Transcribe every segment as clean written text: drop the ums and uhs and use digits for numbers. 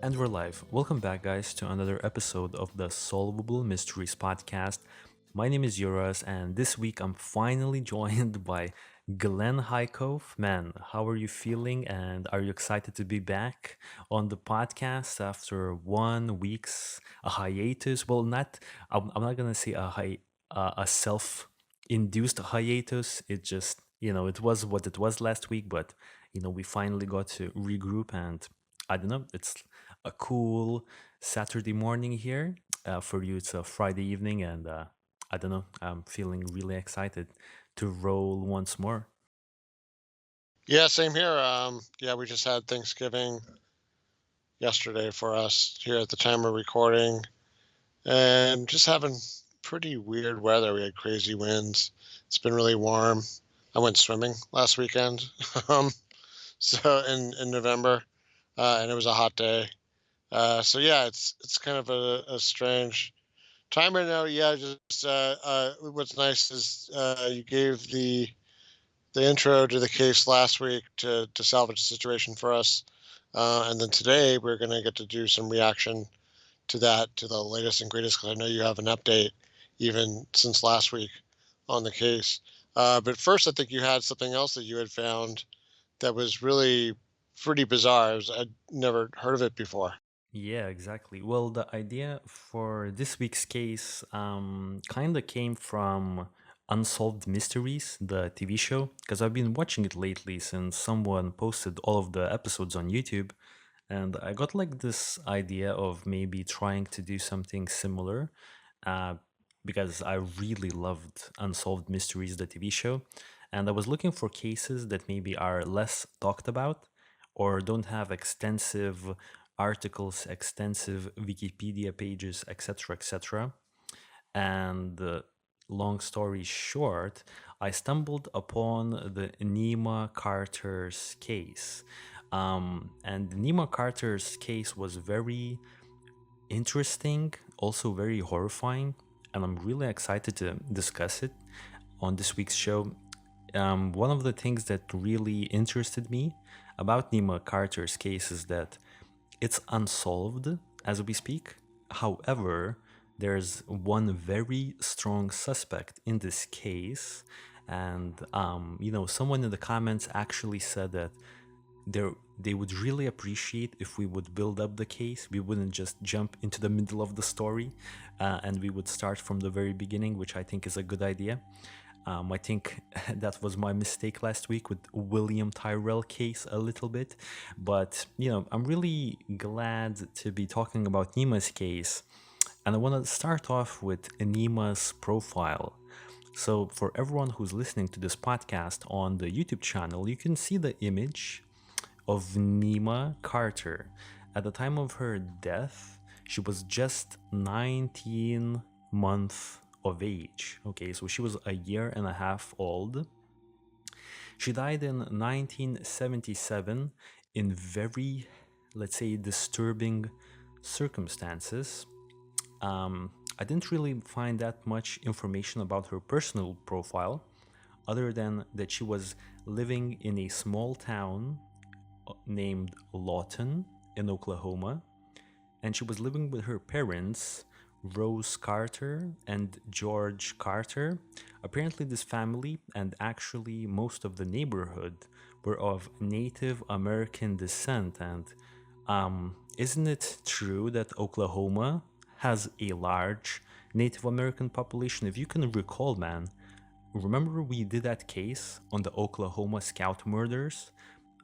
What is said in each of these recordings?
And we're live. Welcome back, guys, to another episode of the Solvable Mysteries podcast. My name is Juras, and this week I'm finally joined by Glenn Highcove. Man, how are you feeling? And are you excited to be back on the podcast after 1 week's a hiatus? Well, not. I'm not gonna say a self-induced hiatus. It just it was what it was last week, but we finally got to regroup and I don't know. It's a cool Saturday morning here. For you, it's a Friday evening, and I don't know. I'm feeling really excited to roll once more. Yeah, same here. Yeah, we just had Thanksgiving yesterday for us here at the time of recording, and just having pretty weird weather. We had crazy winds. It's been really warm. I went swimming last weekend, um, so in November, and it was a hot day. So yeah, it's kind of a strange time right now. Yeah, just what's nice is you gave the intro to the case last week to salvage the situation for us. And then today we're going to get to do some reaction to that, to the latest and greatest, because I know you have an update even since last week on the case. But first, I think you had something else that you had found that was really pretty bizarre. I'd never heard of it before. Yeah, exactly. Well, the idea for this week's case kind of came from Unsolved Mysteries, the TV show, because I've been watching it lately since someone posted all of the episodes on YouTube. And I got like this idea of maybe trying to do something similar uh, because I really loved Unsolved Mysteries, the TV show. And I was looking for cases that maybe are less talked about or don't have extensive articles, extensive Wikipedia pages, etc., etc. And long story short, I stumbled upon the Nima Carter's case. And Nima Carter's case was very interesting, also very horrifying, and I'm really excited to discuss it on this week's show. One of the things that really interested me about Nima Carter's case is that it's unsolved as we speak. However, there's one very strong suspect in this case, and someone in the comments actually said that they would really appreciate if we would build up the case. We wouldn't just jump into the middle of the story, and we would start from the very beginning, which I think is a good idea. I think that was my mistake last week with William Tyrell case a little bit, but I'm really glad to be talking about Nima's case, and I want to start off with Nima's profile. So, for everyone who's listening to this podcast on the YouTube channel, you can see the image of Nima Carter. At the time of her death, she was just 19 months of age. Okay, so she was a year and a half old. She died in 1977 in very, let's say, disturbing circumstances. I didn't really find that much information about her personal profile, other than that she was living in a small town named Lawton in Oklahoma, and she was living with her parents, Rose Carter and George Carter. Apparently, this family and actually most of the neighborhood were of Native American descent. And isn't it true that Oklahoma has a large Native American population? If you can recall, man, remember we did that case on the Oklahoma Scout murders?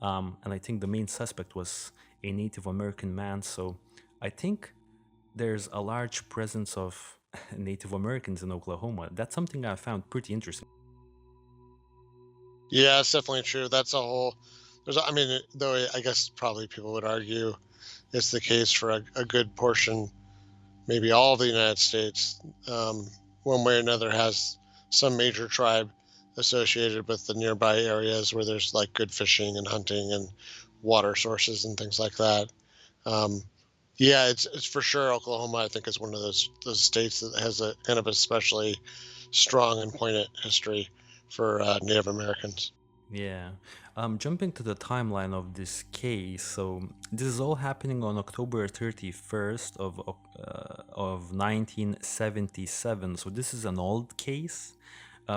And I think the main suspect was a Native American man. So I think there's a large presence of Native Americans in Oklahoma. That's something I found pretty interesting. Yeah, it's definitely true. That's a whole. I mean, though I guess probably people would argue it's the case for a good portion, maybe all of the United States, one way or another, has some major tribe associated with the nearby areas where there's like good fishing and hunting and water sources and things like that. Um, yeah, it's for sure Oklahoma. I think is one of those states that has a kind of especially strong and poignant history for Native Americans. Yeah. Jumping to the timeline of this case, so this is all happening on October 31st of 1977. So this is an old case,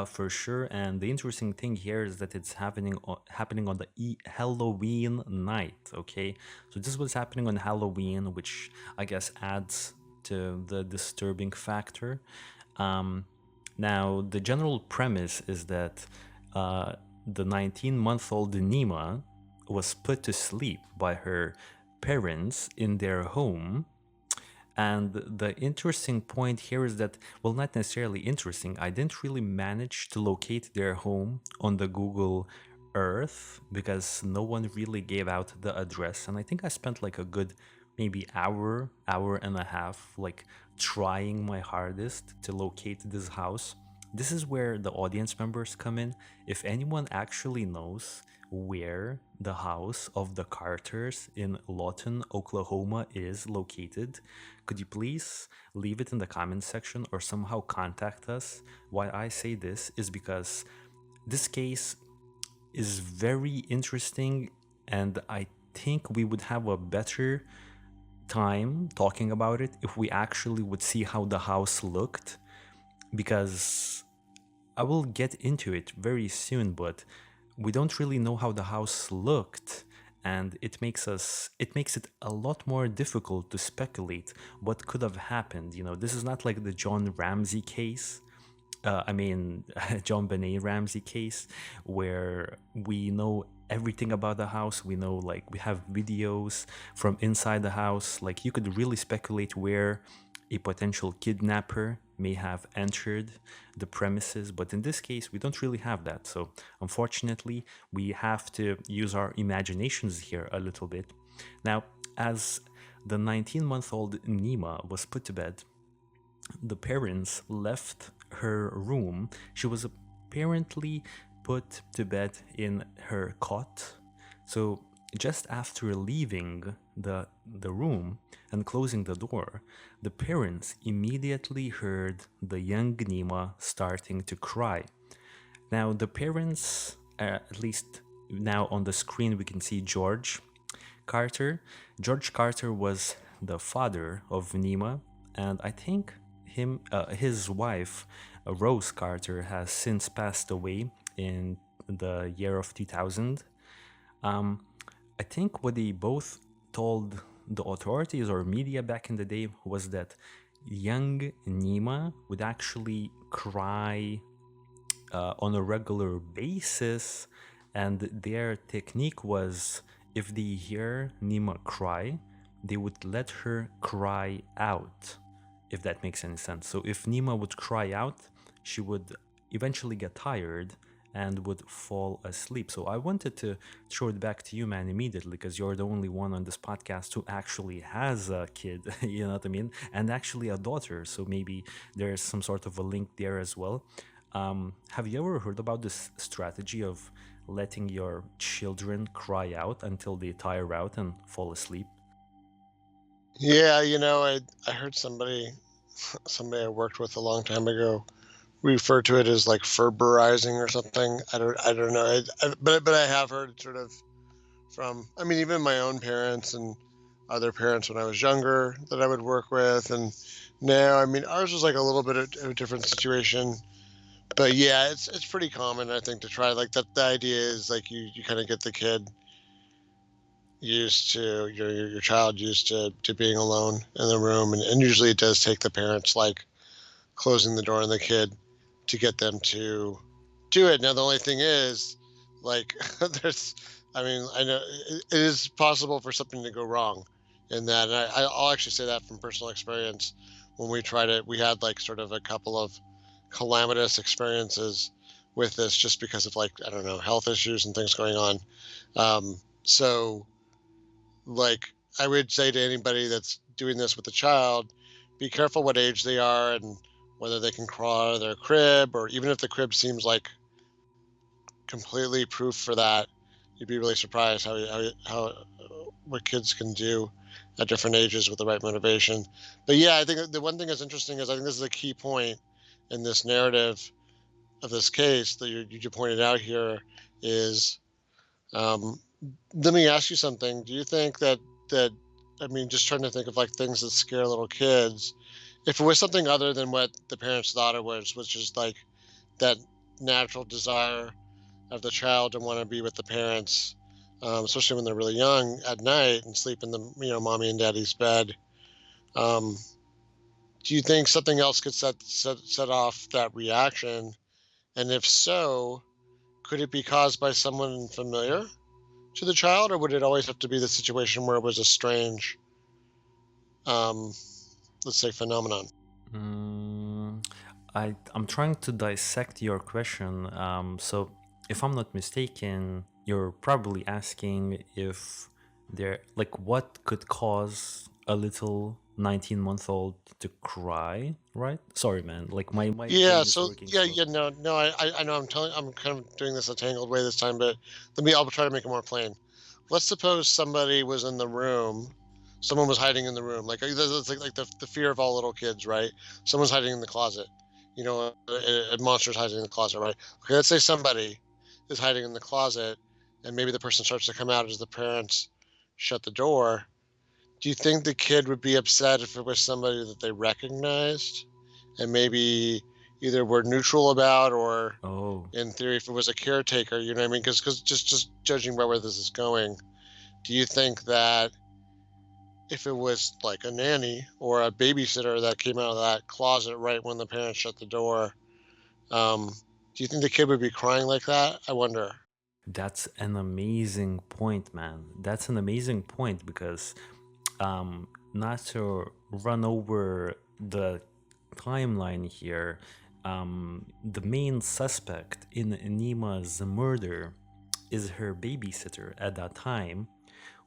for sure. And the interesting thing here is that it's happening on the Halloween night. Okay, so this was happening on Halloween, which I guess adds to the disturbing factor. Um, Now, the general premise is that the 19-month-old Nima was put to sleep by her parents in their home. And the interesting point here is that, well, not necessarily interesting, I didn't really manage to locate their home on the Google Earth because no one really gave out the address. And I think I spent like a good maybe hour and a half, like trying my hardest to locate this house. This is where the audience members come in. If anyone actually knows where the house of the Carters in Lawton, Oklahoma is located, could you please leave it in the comments section or somehow contact us? Why I say this is because this case is very interesting, and I think we would have a better time talking about it if we actually would see how the house looked, because I will get into it very soon, but we don't really know how the house looked, and it makes it a lot more difficult to speculate what could have happened. This is not like the John Ramsey case. I mean, John Benet Ramsey case, where we know everything about the house. We know, like, we have videos from inside the house. Like, you could really speculate where a potential kidnapper may have entered the premises, but in this case we don't really have that. So unfortunately we have to use our imaginations here a little bit. Now, as the 19-month-old Nima was put to bed, the parents left her room. She was apparently put to bed in her cot. So just after leaving the room and closing the door, the parents immediately heard the young Nima starting to cry. Now, the parents, at least now on the screen, we can see George Carter. George Carter was the father of Nima, and I think his wife, Rose Carter, has since passed away in the year of 2000. I think what they both told the authorities or media back in the day was that young Nima would actually cry on a regular basis, and their technique was, if they hear Nima cry, they would let her cry out, if that makes any sense. So if Nima would cry out, she would eventually get tired and would fall asleep. So I wanted to throw it back to you, man, immediately, because you're the only one on this podcast who actually has a kid, you know what I mean? And actually a daughter. So maybe there's some sort of a link there as well. Have you ever heard about this strategy of letting your children cry out until they tire out and fall asleep? Yeah, I heard somebody I worked with a long time ago refer to it as like Ferberizing or something. I don't know. But I have heard sort of from, I mean, even my own parents and other parents when I was younger that I would work with, and now, I mean, ours was like a little bit of a different situation. But yeah, it's pretty common, I think, to try like that. The idea is like you kind of get the kid used to your child used to being alone in the room, and usually it does take the parents like closing the door on the kid to get them to do it. Now the only thing is, like, there's, I mean, I know it is possible for something to go wrong in that, and I'll actually say that from personal experience. When we tried it, we had like sort of a couple of calamitous experiences with this, just because of, like, I don't know, health issues and things going on. So, like, I would say to anybody that's doing this with a child, be careful what age they are and whether they can crawl out of their crib, or even if the crib seems like completely proof for that, you'd be really surprised what kids can do at different ages with the right motivation. But yeah, I think the one thing that's interesting is, I think this is a key point in this narrative of this case that you pointed out here, is Um, Let me ask you something. Do you think that I mean, just trying to think of like things that scare little kids. If it was something other than what the parents thought it was, which is like that natural desire of the child to want to be with the parents, especially when they're really young at night and sleep in the mommy and daddy's bed. Um, do you think something else could set off that reaction? And if so, could it be caused by someone familiar to the child, or would it always have to be the situation where it was a strange, um, let's say, phenomenon? Mm, I'm trying to dissect your question. So, if I'm not mistaken, you're probably asking if there, like, what could cause a little 19-month-old to cry, right? Sorry, man. Like, my Yeah. brain is So working yeah, slow. yeah. No. I know. I'm kind of doing this a tangled way this time, but I'll try to make it more plain. Let's suppose somebody was in the room. Someone was hiding in the room, like it's like the fear of all little kids, right? Someone's hiding in the closet. A monster's hiding in the closet, right? Okay, let's say somebody is hiding in the closet, and maybe the person starts to come out as the parents shut the door. Do you think the kid would be upset if it was somebody that they recognized and maybe either were neutral about, or Oh, in theory, if it was a caretaker, you know what I mean? Because just judging by where this is going, do you think that if it was like a nanny or a babysitter that came out of that closet right when the parents shut the door, um, do you think the kid would be crying like that? I wonder. that's an amazing point, man. That's an amazing point because not to run over the timeline here, the main suspect in Nima's murder is her babysitter at that time,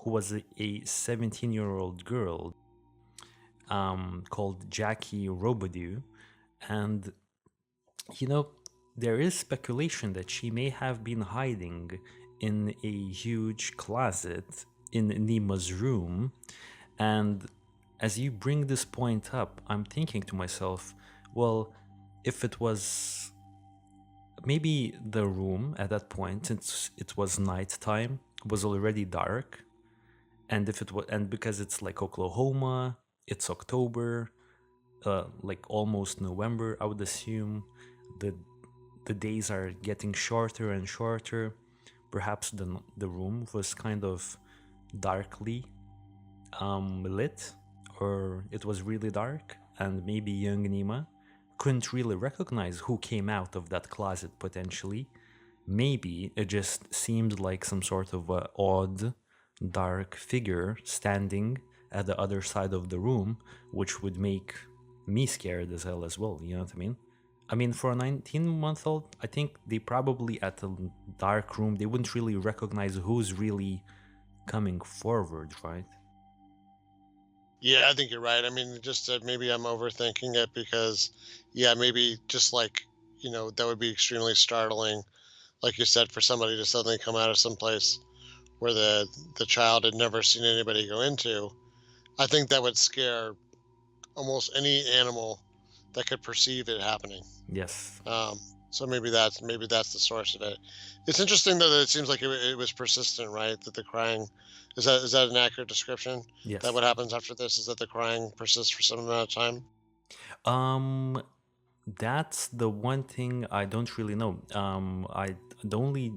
who was a 17-year-old girl called Jackie Roubideaux. And, you know, there is speculation that she may have been hiding in a huge closet in Nima's room. And as you bring this point up, I'm thinking to myself, well, if it was maybe the room at that point, since it was nighttime, was already dark, and if it was, and because it's like Oklahoma, it's October, like almost November, I would assume the the days are getting shorter and shorter. Perhaps the room was kind of darkly lit, or it was really dark, and maybe young Nima couldn't really recognize who came out of that closet potentially. Maybe it just seemed like some sort of odd, dark figure standing at the other side of the room, which would make me scared as hell as well, you know what I mean? I mean, for a 19-month-old, I think they probably at a dark room, they wouldn't really recognize who's really coming forward, right? Yeah, I think you're right. I mean, just maybe I'm overthinking it because, yeah, maybe just like, that would be extremely startling, like you said, for somebody to suddenly come out of some place where the child had never seen anybody go into. I think that would scare almost any animal that could perceive it happening. Yes. Um, so maybe that's the source of it. It's interesting though that it seems like it was persistent, right? That the crying is that an accurate description? That Yes. what happens after this is that the crying persists for some amount of time. Um, that's the one thing I don't really know. The only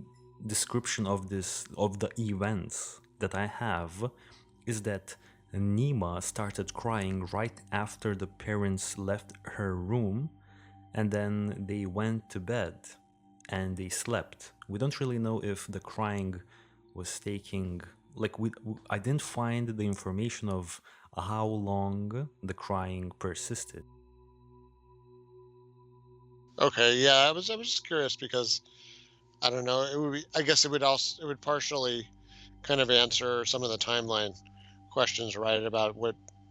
description of the events that I have is that Nima started crying right after the parents left her room, and then they went to bed and they slept. We don't really know if the crying was taking, like, I didn't find the information of how long the crying persisted. Okay, yeah, I was just curious because I don't know. It would be, I guess it would partially kind of answer some of the timeline questions, right? About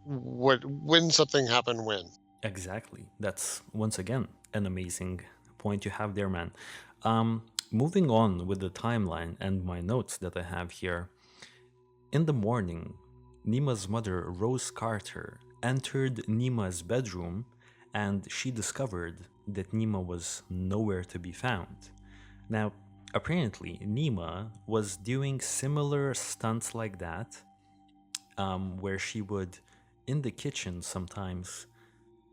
when something happened when. Exactly. That's once again an amazing point you have there, man. Moving on with the timeline and my notes that I have here. In the morning, Nima's mother, Rose Carter, entered Nima's bedroom and she discovered that Nima was nowhere to be found. Now, apparently Nima was doing similar stunts like that, where she would, in the kitchen sometimes,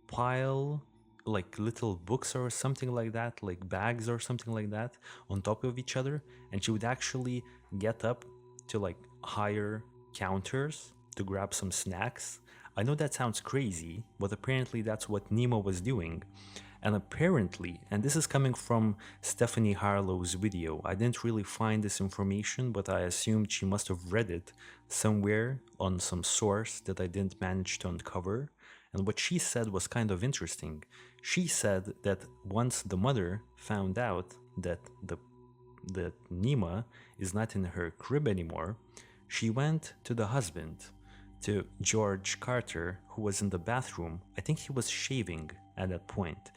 pile like little books or something like that, like bags or something like that, on top of each other, and she would actually get up to like higher counters to grab some snacks. I know that sounds crazy, but apparently that's what Nemo was doing. And apparently, and this is coming from Stephanie Harlow's video, I didn't really find this information, but I assumed she must have read it somewhere on some source that I didn't manage to uncover. And what she said was kind of interesting. She said that once the mother found out that Nima is not in her crib anymore, she went to the husband, to George Carter, who was in the bathroom. I think he was shaving at that point.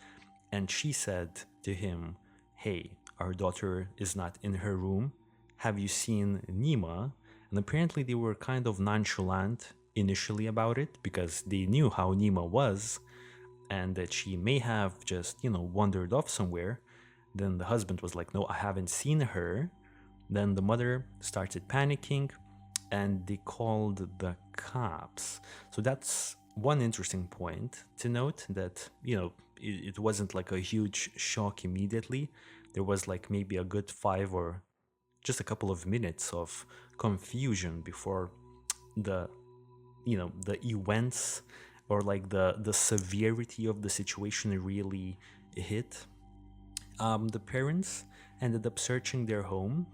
And she said to him, "Hey, our daughter is not in her room. Have you seen Nima?" And apparently they were kind of nonchalant initially about it because they knew how Nima was and that she may have just, wandered off somewhere. Then the husband was like, "No, I haven't seen her." Then the mother started panicking and they called the cops. So that's one interesting point to note, that, it wasn't like a huge shock immediately. There was like maybe a good 5 or just a couple of minutes of confusion before the the events, or like the severity of the situation really hit. The parents ended up searching their home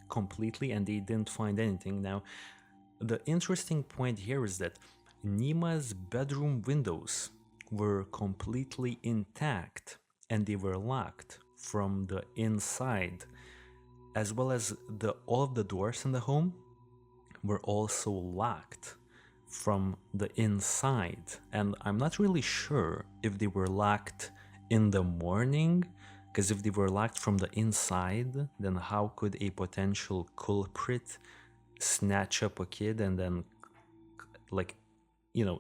completely and they didn't find anything. Now, the interesting point here is that Nima's bedroom windows were completely intact and they were locked from the inside, as well as all of the doors in the home were also locked from the inside. And I'm not really sure if they were locked in the morning, because if they were locked from the inside, then how could a potential culprit snatch up a kid and then, like,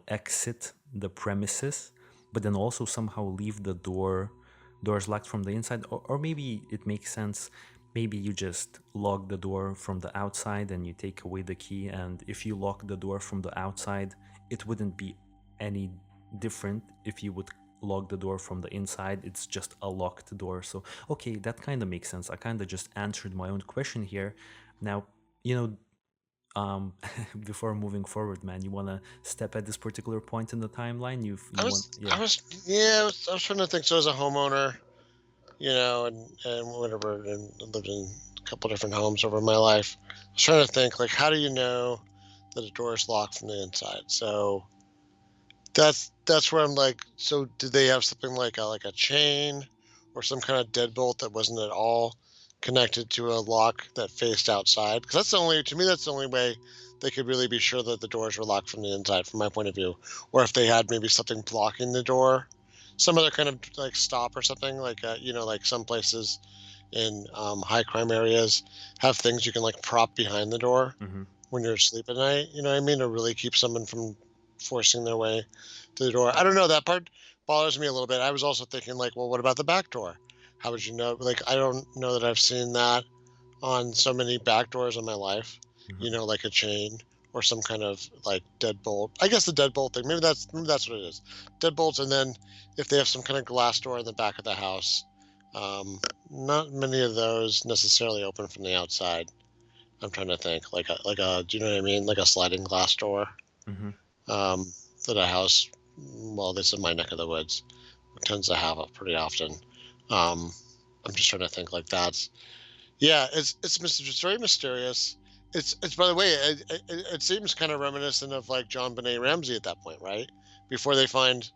exit the premises, but then also somehow leave the doors locked from the inside? Or maybe it makes sense. Maybe you just lock the door from the outside and you take away the key, and if you lock the door from the outside, it wouldn't be any different if you would lock the door from the inside. It's just a locked door. So okay, that kind of makes sense. I kind of just answered my own question here. Now, um before moving forward, man, you want to step at this particular point in the timeline? I You want, was, yeah. I was, yeah, I was trying to think. So as a homeowner, and whatever, and lived in a couple different homes over my life. I was trying to think, like, how do you know that a door is locked from the inside? So that's where I'm like, so did they have something like a chain or some kind of deadbolt that wasn't at all connected to a lock that faced outside? Because to me, that's the only way they could really be sure that the doors were locked from the inside, from my point of view. Or if they had maybe something blocking the door, some other kind of like stop or something, like like some places in high crime areas have things you can like prop behind the door Hmm. when you're asleep at night. You know what I mean? To really keep someone from forcing their way to the door. I don't know. That part bothers me a little bit. I was also thinking, like, well, what about the back door? How would you know? Like, I don't know that I've seen that on so many back doors in my life. Hmm. Like a chain or some kind of like deadbolt. I guess the deadbolt thing. Maybe that's what it is. Deadbolts, and then if they have some kind of glass door in the back of the house, not many of those necessarily open from the outside. I'm trying to think, like a, do you know what I mean? Like a sliding glass door, Hmm. um, that a house, well, this is my neck of the woods, tends to have it pretty often. Um, I'm just trying to think, like, that's, yeah, it's very mysterious. It's by the way, it seems kind of reminiscent of like John Benet Ramsey at that point, right? Before they find,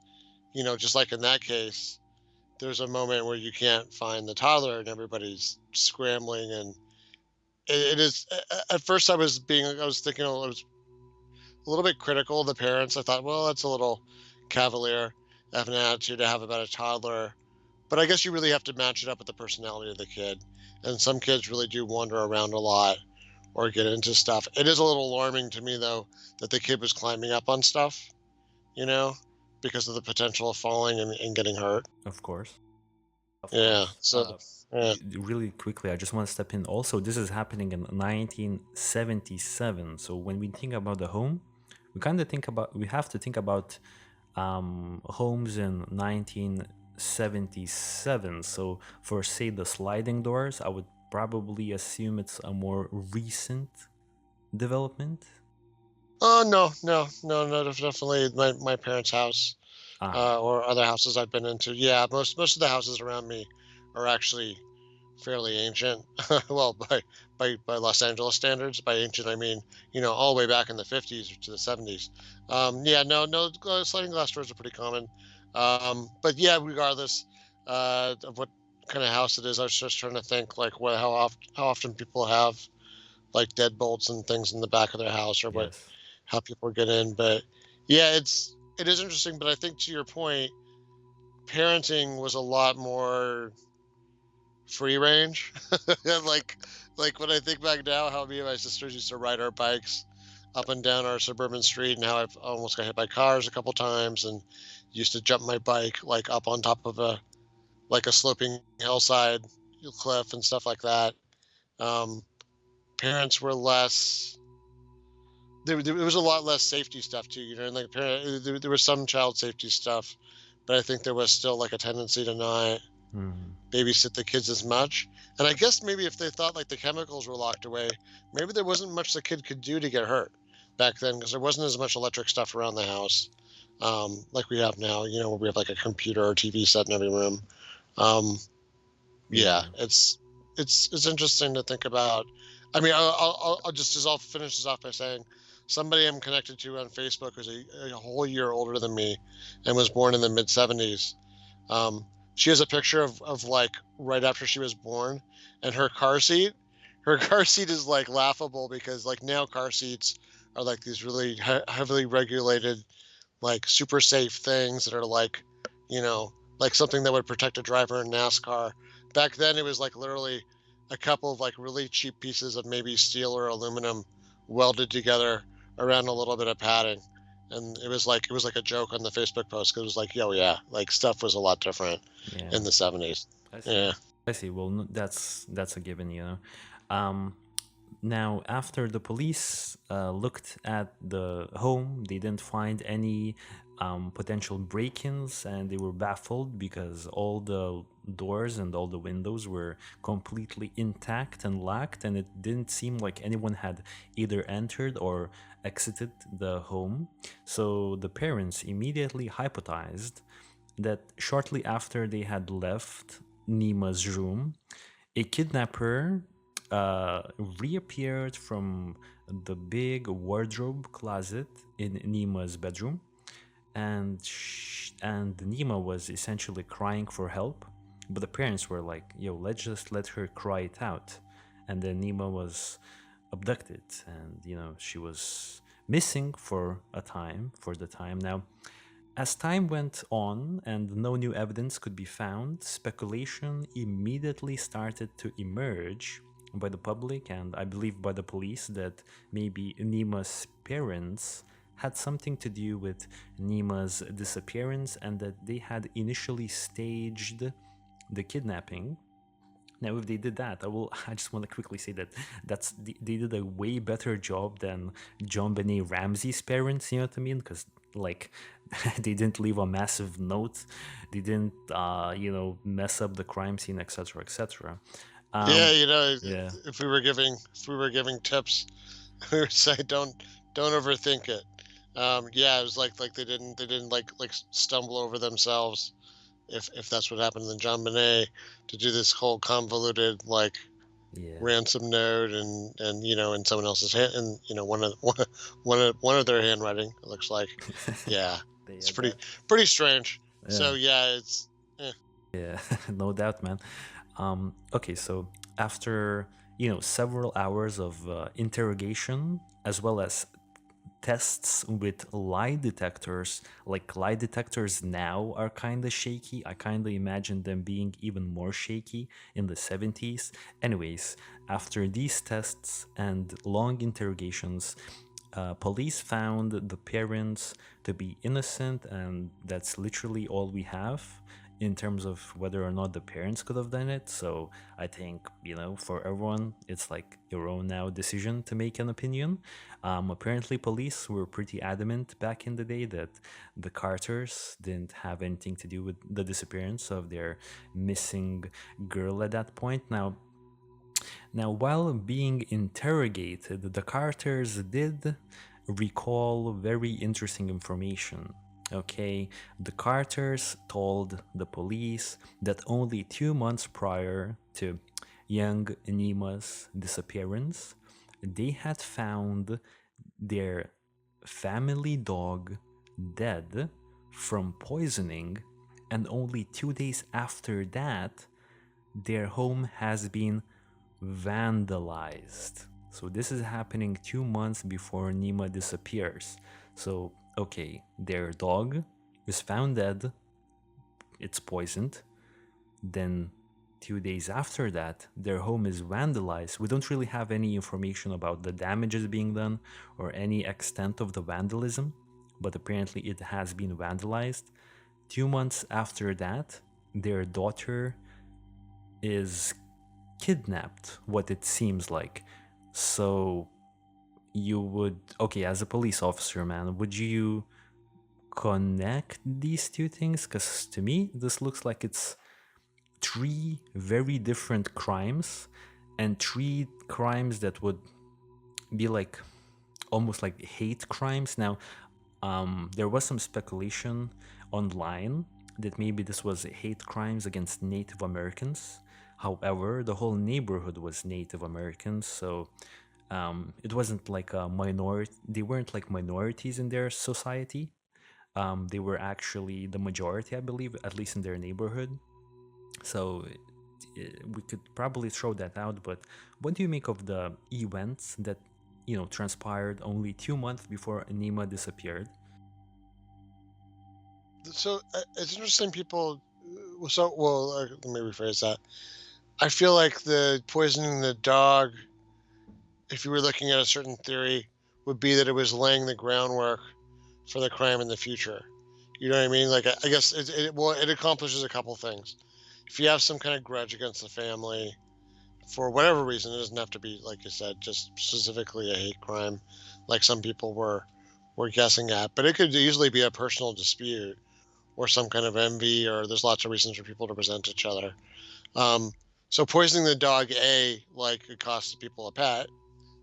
just like in that case, there's a moment where you can't find the toddler and everybody's scrambling, and it is, at first I was thinking, I was a little bit critical of the parents. I thought, well, that's a little cavalier of an attitude to have about a toddler. But I guess you really have to match it up with the personality of the kid. And some kids really do wander around a lot or get into stuff. It is a little alarming to me, though, that the kid was climbing up on stuff, you know, because of the potential of falling and getting hurt. Of course. Of Yeah. course. So, yeah. Really quickly, I just want to step in. Also, this is happening in 1977. So when we think about the home, we have to think about homes in 1977. So for say the sliding doors, I would probably assume it's a more recent development. Oh, no, no, no, no, definitely my parents' house, Ah, or other houses I've been into. Yeah, most of the houses around me are actually fairly ancient. Well, by Los Angeles standards, by ancient I mean, all the way back in the 50s to the 70s. Yeah, no, no, sliding glass doors are pretty common. But yeah, regardless of what kind of house it is, I was just trying to think like how often people have like deadbolts and things in the back of their house, or yes. how people get in. But yeah, it is interesting. But I think to your point, parenting was a lot more free range. like like when I think back now, how me and my sisters used to ride our bikes up and down our suburban street, and how I've almost got hit by cars a couple times, and used to jump my bike like up on top of a sloping hillside cliff and stuff like that. Um, Parents were less. There was a lot less safety stuff too, and like there was some child safety stuff, but I think there was still like a tendency to not Hmm. babysit the kids as much. And I guess maybe if they thought like the chemicals were locked away, maybe there wasn't much the kid could do to get hurt back then, because there wasn't as much electric stuff around the house, like we have now. Where we have like a computer or TV set in every room. Um, yeah, Yeah. it's interesting to think about. I mean, I'll finish this off by saying somebody I'm connected to on Facebook who's a whole year older than me, and was born in the mid 70s. um, she has a picture of like right after she was born, and her car seat is like laughable, because like now car seats are like these really heavily regulated, like super safe things that are like, you know, like something that would protect a driver in NASCAR. Back then, it was like literally a couple of like really cheap pieces of maybe steel or aluminum welded together around a little bit of padding. And it was like a joke on the Facebook post, because it was like, yo, yeah, like stuff was a lot different Yeah. in the 70s. I see. Yeah. I see. Well, that's a given, you know. Um, Now, after the police looked at the home, they didn't find any potential break-ins, and they were baffled because all the doors and all the windows were completely intact and locked, and it didn't seem like anyone had either entered or exited the home. So the parents immediately hypothesized that shortly after they had left Nima's room, a kidnapper reappeared from the big wardrobe closet in Nima's bedroom, and Nima was essentially crying for help. But the parents were like, "Yo, let's just let her cry it out." And then Nima was abducted, and she was missing for the time. Now, as time went on and no new evidence could be found, speculation immediately started to emerge by the public and I believe by the police that maybe Nima's parents had something to do with Nima's disappearance and that they had initially staged the kidnapping. Now, if they did that, I just want to quickly say that they did a way better job than John Benet Ramsey's parents. You know what I mean? Because like, they didn't leave a massive note, they didn't, mess up the crime scene, etc., etc. Yeah, Yeah, if we were giving tips, we would say don't overthink it. Yeah, it was like they didn't like stumble over themselves, if that's what happened to John Bonet, to do this whole convoluted like yeah, ransom note, and in someone else's hand, and one of their handwriting, it looks like. Yeah, they it's had pretty that. pretty strange. Yeah. So yeah, it's Yeah, no doubt, man. Okay, so after several hours of interrogation, as well as tests with lie detectors, like lie detectors now are kind of shaky. I kind of imagine them being even more shaky in the 70s. Anyways, after these tests and long interrogations, police found the parents to be innocent, and that's literally all we have. in terms of whether or not the parents could have done it. So I think, for everyone, it's like your own now decision to make an opinion. Apparently, police were pretty adamant back in the day that the Carters didn't have anything to do with the disappearance of their missing girl at that point. Now, while being interrogated, the Carters did recall very interesting information. Okay, the Carters told the police that only 2 months prior to young Nima's disappearance, they had found their family dog dead from poisoning, and only 2 days after that, their home has been vandalized. So this is happening 2 months before Nima disappears. So, okay, their dog is found dead, it's poisoned. Then 2 days after that, their home is vandalized. We don't really have any information about the damages being done or any extent of the vandalism, but apparently it has been vandalized. 2 months after that, their daughter is kidnapped, what it seems like. So you would, okay, as a police officer, man, would you connect these two things? Because to me, this looks like it's three very different crimes, and three crimes that would be like almost like hate crimes. Now, there was some speculation online that maybe this was hate crimes against Native Americans. However, the whole neighborhood was Native Americans, so it wasn't like a minority. They weren't like minorities in their society. They were actually the majority, I believe, at least in their neighborhood. So we could probably throw that out. But what do you make of the events that transpired only 2 months before Nima disappeared? So it's interesting. Let me rephrase that. I feel like the poisoning the dog, if you were looking at a certain theory, would be that it was laying the groundwork for the crime in the future. You know what I mean? Like, I guess it accomplishes a couple things. If you have some kind of grudge against the family, for whatever reason, it doesn't have to be, like you said, just specifically a hate crime, like some people were guessing at. But it could easily be a personal dispute or some kind of envy, or there's lots of reasons for people to resent each other. So poisoning the dog, like it costs people a pet,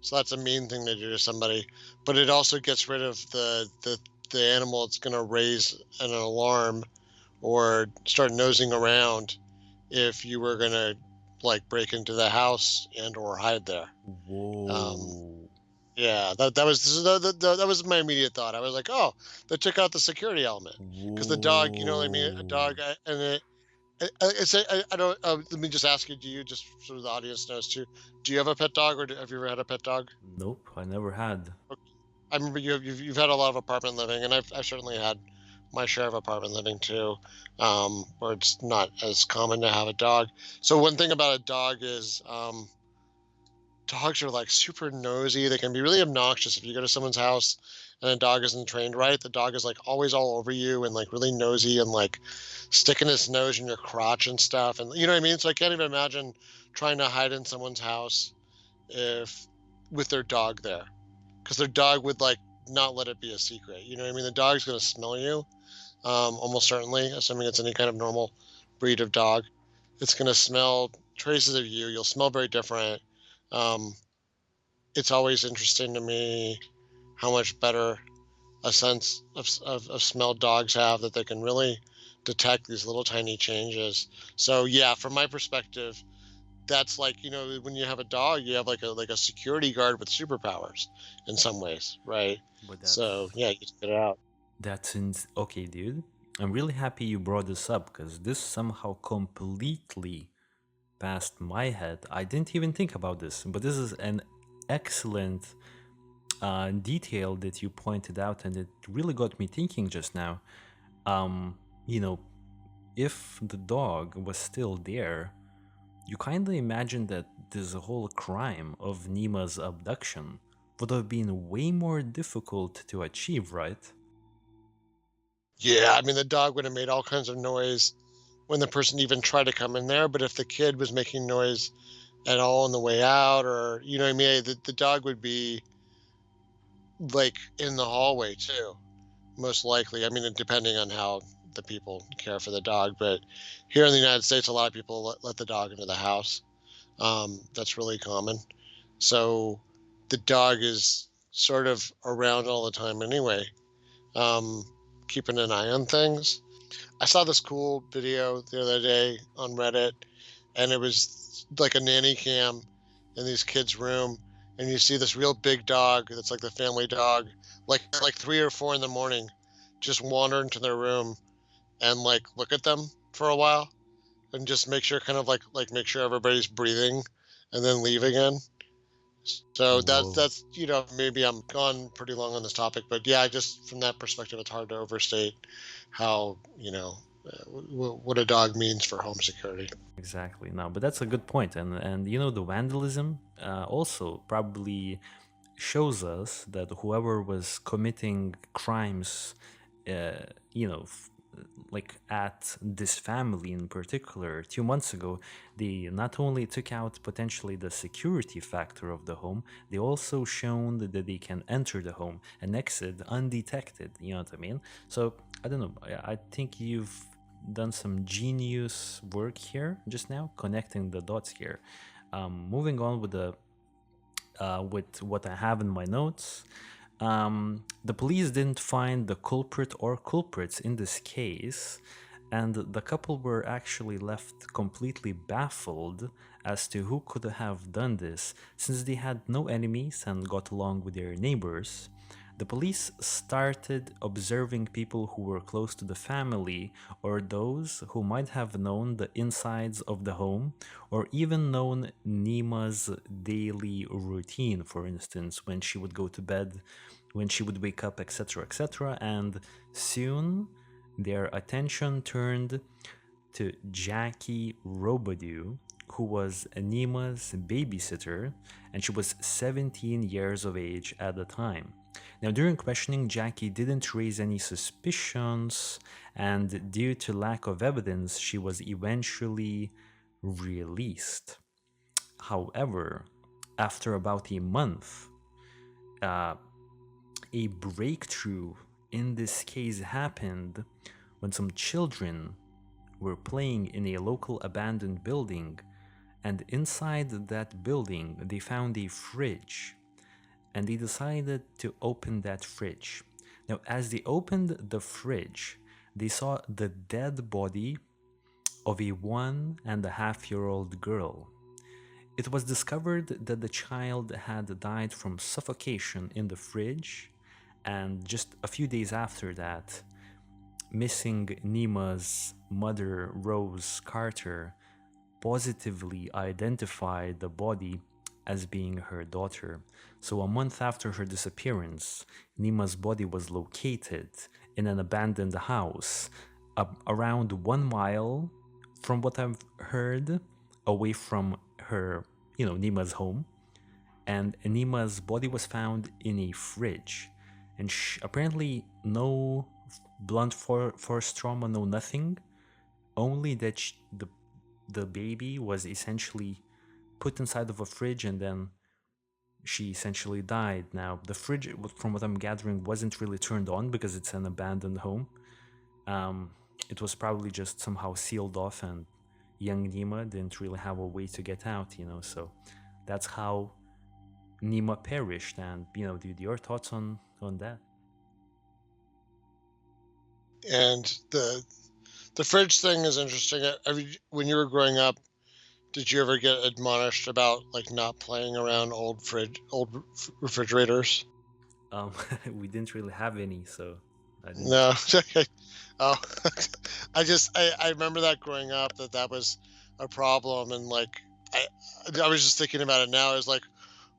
so that's a mean thing to do to somebody. But it also gets rid of the animal that's going to raise an alarm or start nosing around if you were going to like break into the house and or hide there. Whoa. Yeah, that was my immediate thought. I was like, oh, they took out the security element because the dog, you know what I mean, a dog, and I don't. Let me just ask you: do you, just so the audience knows too, do you have a pet dog, or have you ever had a pet dog? Nope, I never had. I remember you've had a lot of apartment living, and I've certainly had my share of apartment living too, where it's not as common to have a dog. So one thing about a dog is, dogs are like super nosy. They can be really obnoxious if you go to someone's house and a dog isn't trained right. The dog is like always all over you and like really nosy and like sticking his nose in your crotch and stuff. And you know what I mean? So I can't even imagine trying to hide in someone's house if with their dog there, because their dog would like not let it be a secret. You know what I mean? The dog's going to smell you, almost certainly, assuming it's any kind of normal breed of dog. It's going to smell traces of you. You'll smell very different. Um, it's always interesting to me how much better a sense of smell dogs have, that they can really detect these little tiny changes. So yeah, from my perspective, that's like, when you have a dog, you have like a security guard with superpowers in some ways, right? But So that's yeah, you just get it out. okay, dude. I'm really happy you brought this up because this somehow completely past my head. I didn't even think about this, but this is an excellent detail that you pointed out, and it really got me thinking just now. Um, you know, if the dog was still there, you kind of imagine that this whole crime of Nima's abduction would have been way more difficult to achieve, right? Yeah, I mean the dog would have made all kinds of noise when the person even tried to come in there. But if the kid was making noise at all on the way out, or you know what I mean, the dog would be like in the hallway too, most likely. I mean, depending on how the people care for the dog. But here in the United States, a lot of people let the dog into the house. That's really common. So the dog is sort of around all the time anyway, um, keeping an eye on things. I saw this cool video the other day on Reddit, and it was like a nanny cam in these kids' room, and you see this real big dog that's like the family dog, like 3 or 4 in the morning, just wander into their room and like look at them for a while and just make sure, kind of like make sure everybody's breathing, and then leave again. So Whoa. that's maybe I'm gone pretty long on this topic, but yeah, just from that perspective, it's hard to overstate how what a dog means for home security. Exactly. No, but that's a good point, and you know the vandalism also probably shows us that whoever was committing crimes, uh, you know, like at this family in particular 2 months ago, they not only took out potentially the security factor of the home, they also shown that they can enter the home and exit undetected. You know what I mean? So I don't know. I think you've done some genius work here just now, connecting the dots here. Moving on with what I have in my notes. The police didn't find the culprit or culprits in this case, and the couple were actually left completely baffled as to who could have done this, since they had no enemies and got along with their neighbors. The police started observing people who were close to the family, or those who might have known the insides of the home, or even known Nima's daily routine, for instance, when she would go to bed, when she would wake up, etc., etc. And soon their attention turned to Jackie Roubideaux, who was Nima's babysitter, and she was 17 years of age at the time. Now, during questioning, Jackie didn't raise any suspicions, and due to lack of evidence, she was eventually released. However, after about a month, uh, a breakthrough in this case happened when some children were playing in a local abandoned building, and inside that building they found a fridge, and they decided to open that fridge. Now, as they opened the fridge, they saw the dead body of a 1.5-year-old girl. It was discovered that the child had died from suffocation in the fridge, and just a few days after that, missing Nima's mother, Rose Carter, positively identified the body as being her daughter. So a month after her disappearance, Nima's body was located in an abandoned house around 1 mile, from what I've heard, away from her, Nima's home. And Nima's body was found in a fridge. And apparently no blunt force trauma, no nothing. Only that the baby was essentially put inside of a fridge, and then she essentially died. Now, the fridge, from what I'm gathering, wasn't really turned on because it's an abandoned home. It was probably just somehow sealed off, and young Nima didn't really have a way to get out, so that's how Nima perished. And, dude, your thoughts on that? And the fridge thing is interesting. When you were growing up, did you ever get admonished about like not playing around old refrigerators? We didn't really have any, so I didn't. No. Oh, I remember that growing up, that was a problem, and like I was just thinking about it now. Is like,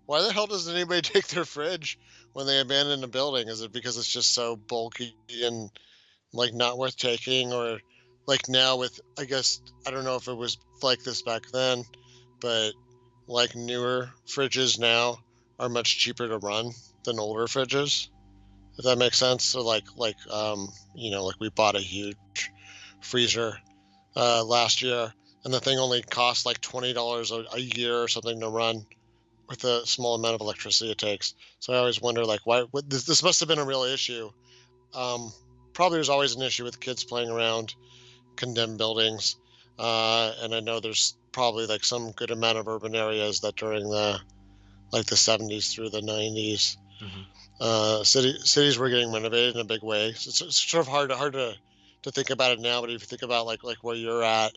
why the hell doesn't anybody take their fridge when they abandon a building? Is it because it's just so bulky and like not worth taking? Or like now with, I guess, I don't know if it was like this back then, but like newer fridges now are much cheaper to run than older fridges, if that makes sense. So like we bought a huge freezer last year, and the thing only cost like $20 a year or something to run with the small amount of electricity it takes. So I always wonder, like, why this must have been a real issue. Um, Probably there's always an issue with kids playing around condemned buildings, and I know there's probably like some good amount of urban areas that during the 70s through the 90s, Hmm. cities were getting renovated in a big way. So it's sort of hard to think about it now, but if you think about like where you're at,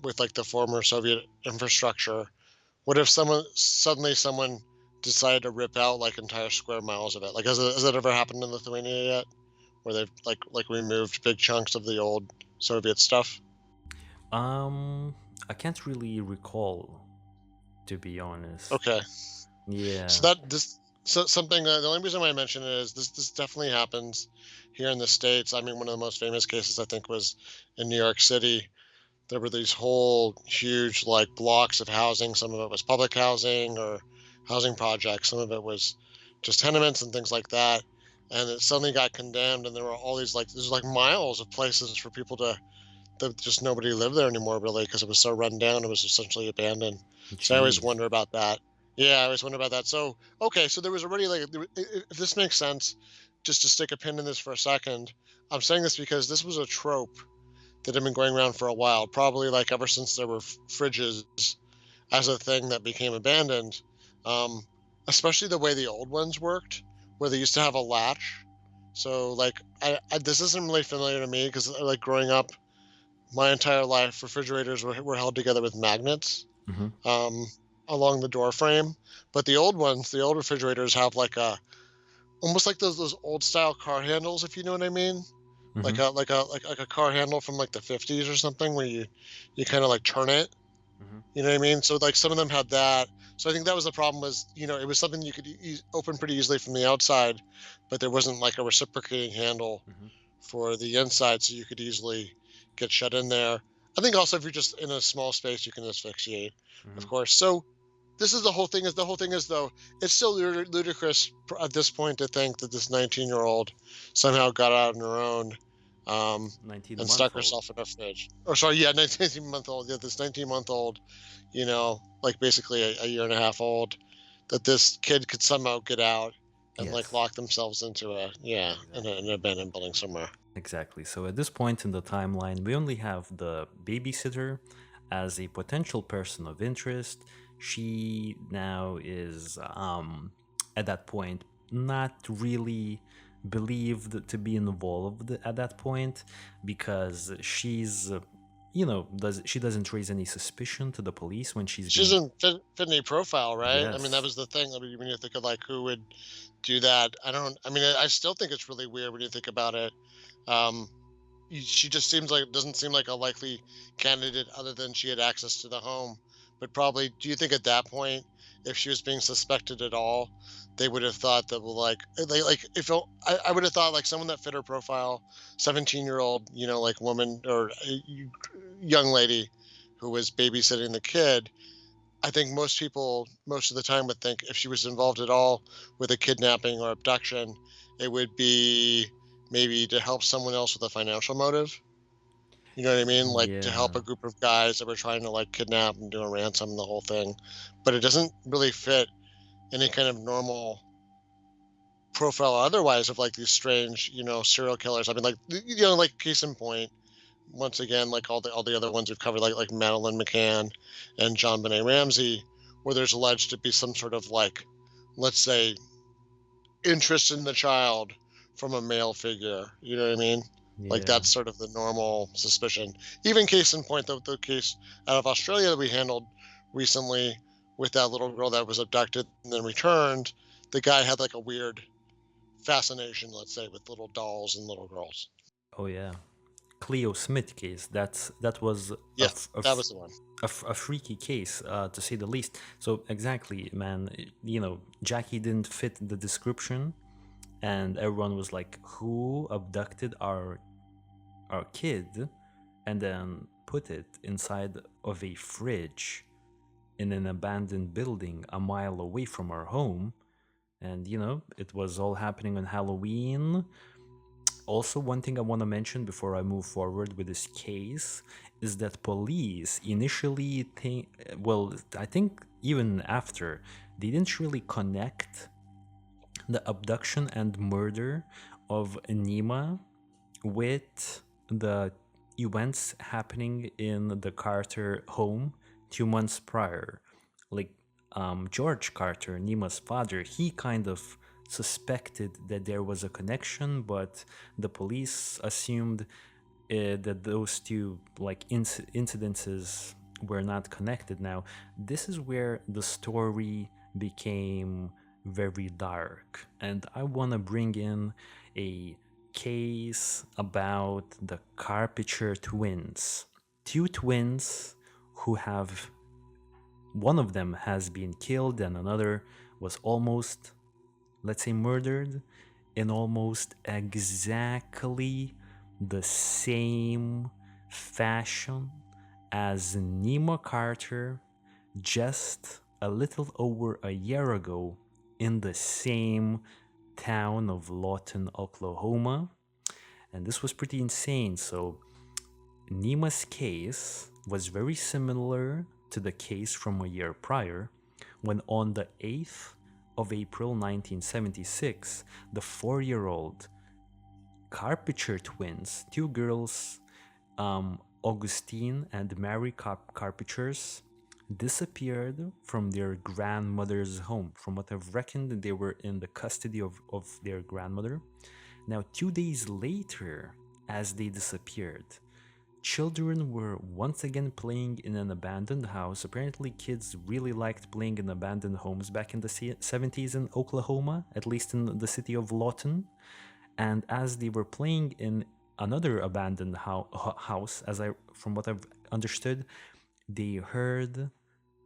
with like the former Soviet infrastructure, what if someone decided to rip out like entire square miles of it? Like, has it ever happened in Lithuania yet, where they've like removed big chunks of the old Soviet stuff? Um, I can't really recall, to be honest. Okay, so Yeah. that this so something the only reason why I mention it is this definitely happens here in the States. I mean, one of the most famous cases I think was in New York City. There were these whole huge like blocks of housing. Some of it was public housing or housing projects. Some of it was just tenements and things like that. And it suddenly got condemned, and there were all these like there's like miles of places for people to that just nobody lived there anymore really because it was so run down. It was essentially abandoned. So I always Jeez. wonder about that. Yeah, I always wonder about that. So okay, so there was already if this makes sense, just to stick a pin in this for a second. I'm saying this because this was a trope that had been going around for a while, probably like ever since there were fridges as a thing that became abandoned. Um, Especially the way the old ones worked, where they used to have a latch. So like this isn't really familiar to me because like growing up, my entire life, refrigerators were held together with magnets, Hmm. um, along the door frame. But the old ones, the old refrigerators have like a almost like those old style car handles, if you know what I mean, Hmm. like a car handle from like the 50s or something, where you kind of like turn it. Hmm. You know what I mean? So like some of them had that. So I think that was the problem, was it was something you could open pretty easily from the outside, but there wasn't like a reciprocating handle Hmm. for the inside, so you could easily get shut in there. I think also if you're just in a small space, you can asphyxiate, of Hmm. course. So this is the whole thing is though it's still ludicrous at this point to think that this 19-year-old somehow got out on her own, um, 19 and month stuck old. herself in a fridge. Or sorry, yeah, 19-month-old. Yeah, this 19-month-old, like basically a year and a half old, that this kid could somehow get out and like Yes. lock themselves into Exactly. an abandoned building somewhere. Exactly. So at this point in the timeline, we only have the babysitter as a potential person of interest. She now is, at that point, not really believed to be involved at that point because she's, she doesn't raise any suspicion to the police when she's She being. doesn't fit any profile, right? I mean, that Yes. was the thing. I mean, when you think of like who would do that, I don't. I mean, I still think it's really weird when you think about it. Um, she just doesn't seem like a likely candidate, other than she had access to the home. But probably, do you think at that point, if she was being suspected at all, they would have thought that, well, like they like if I would have thought like someone that fit her profile, 17-year-old, like woman or young lady who was babysitting the kid. I think most people, most of the time, would think if she was involved at all with a kidnapping or abduction, it would be maybe to help someone else with a financial motive. You know what I mean? Like to help Yeah. a group of guys that were trying to like kidnap and do a ransom, the whole thing. But it doesn't really fit any kind of normal profile otherwise of like these strange, serial killers. I mean, like like case in point, once again, like all the other ones we've covered, like Madeline McCann and John Benet Ramsey, where there's alleged to be some sort of like, let's say, interest in the child from a male figure. You know what I mean? Like Yeah. that's sort of the normal suspicion. Even case in point, the case out of Australia that we handled recently with that little girl that was abducted and then returned, the guy had like a weird fascination, let's say, with little dolls and little girls. Oh, yeah. Cleo Smith case. That was a, Yeah, that was the one. a freaky case, to say the least. So exactly, man. Jackie didn't fit the description, and everyone was like, "Who abducted our kid, and then put it inside of a fridge in an abandoned building a mile away from our home?" And it was all happening on Halloween. Also, one thing I want to mention before I move forward with this case is that police initially think, well, I think even after, they didn't really connect the abduction and murder of Nima with the events happening in the Carter home 2 months prior. Like George Carter, Nima's father, he kind of suspected that there was a connection, but the police assumed that those two incidences were not connected. Now, this is where the story became very dark, and I want to bring in a case about the Carpenter twins. Two twins who have, one of them has been killed and another was almost, let's say, murdered in almost exactly the same fashion as Nima Carter just a little over a year ago in the same town of Lawton, Oklahoma. And this was pretty insane. So, Nima's case was very similar to the case from a year prior, when on the 8th of April 1976, the 4-year-old Carpenter twins, two girls, Augustine and Mary Carpenters, disappeared from their grandmother's home. From what I've reckoned, they were in the custody of their grandmother. Now, 2 days later, as they disappeared, children were once again playing in an abandoned house. Apparently, kids really liked playing in abandoned homes back in the 70s in Oklahoma, at least in the city of Lawton. And as they were playing in another abandoned house, from what I've understood, they heard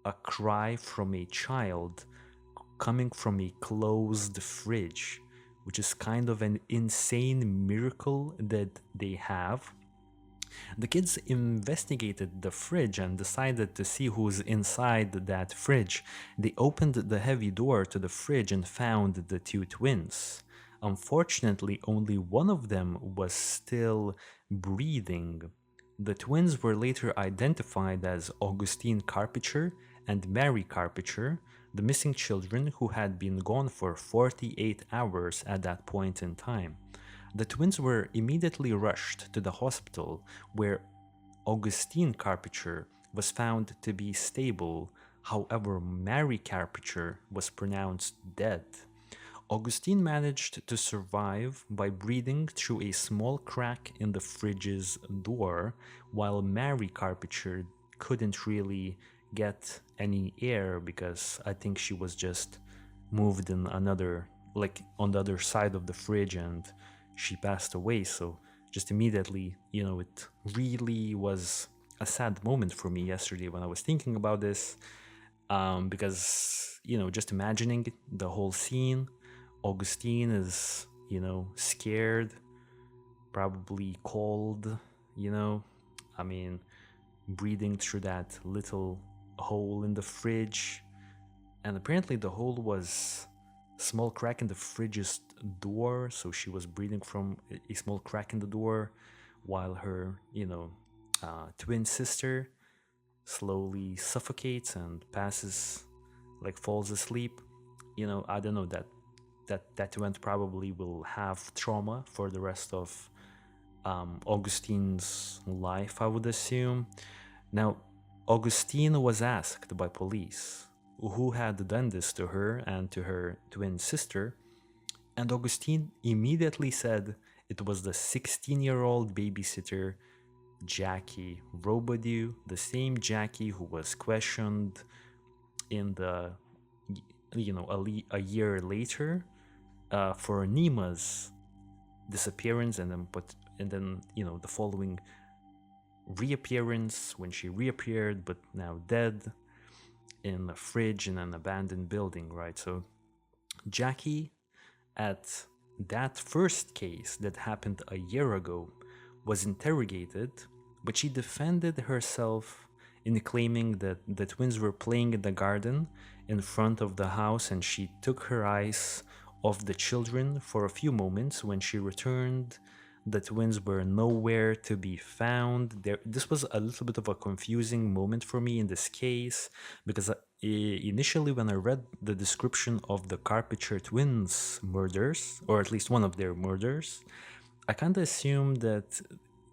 a cry from a child coming from a closed fridge, which is kind of an insane miracle that they have. The kids investigated the fridge and decided to see who's inside that fridge. They opened the heavy door to the fridge and found the two twins. Unfortunately, only one of them was still breathing. The twins were later identified as Augustine Carpenter and Mary Carpenter, the missing children who had been gone for 48 hours at that point in time. The twins were immediately rushed to the hospital, where Augustine Carpenter was found to be stable. However, Mary Carpenter was pronounced dead. Augustine managed to survive by breathing through a small crack in the fridge's door, while Mary Carpenter couldn't really get any air because I think she was just moved in another, like on the other side of the fridge, and she passed away. So just immediately, it really was a sad moment for me yesterday when I was thinking about this, because, just imagining the whole scene. Augustine is, scared, probably cold, I mean, breathing through that little hole in the fridge. And apparently the hole was a small crack in the fridge's door, so she was breathing from a small crack in the door while her, twin sister slowly suffocates and falls asleep. I don't know, that event probably will have trauma for the rest of Augustine's life, I would assume. Now, Augustine was asked by police who had done this to her and to her twin sister, and Augustine immediately said it was the 16-year-old babysitter, Jackie Roubideaux, the same Jackie who was questioned in the, a year later for Nima's disappearance, and then the following reappearance when she reappeared but now dead in a fridge in an abandoned building, right? So Jackie, at that first case that happened a year ago, was interrogated, but she defended herself in claiming that the twins were playing in the garden in front of the house, and she took her eyes off the children for a few moments. When she returned, The twins were nowhere to be found. This was a little bit of a confusing moment for me in this case because initially, when I read the description of the Carpenter twins' murders, or at least one of their murders, I kind of assumed that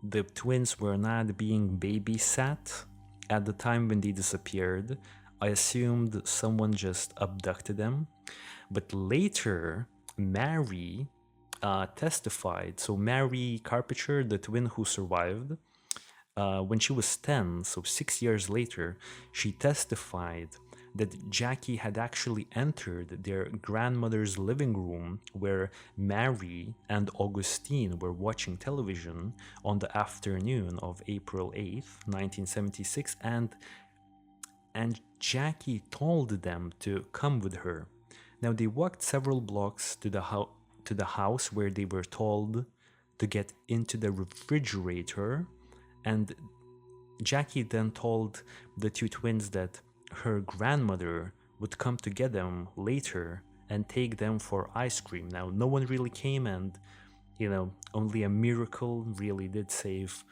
the twins were not being babysat at the time when they disappeared. I assumed someone just abducted them. But later, Mary testified. So, Mary Carpenter, the twin who survived, when she was 10, so 6 years later, she testified that Jackie had actually entered their grandmother's living room where Mary and Augustine were watching television on the afternoon of April 8th, 1976, and Jackie told them to come with her. Now they walked several blocks to the house where they were told to get into the refrigerator, and Jackie then told the two twins that her grandmother would come to get them later and take them for ice cream. Now, no one really came, and only a miracle really did save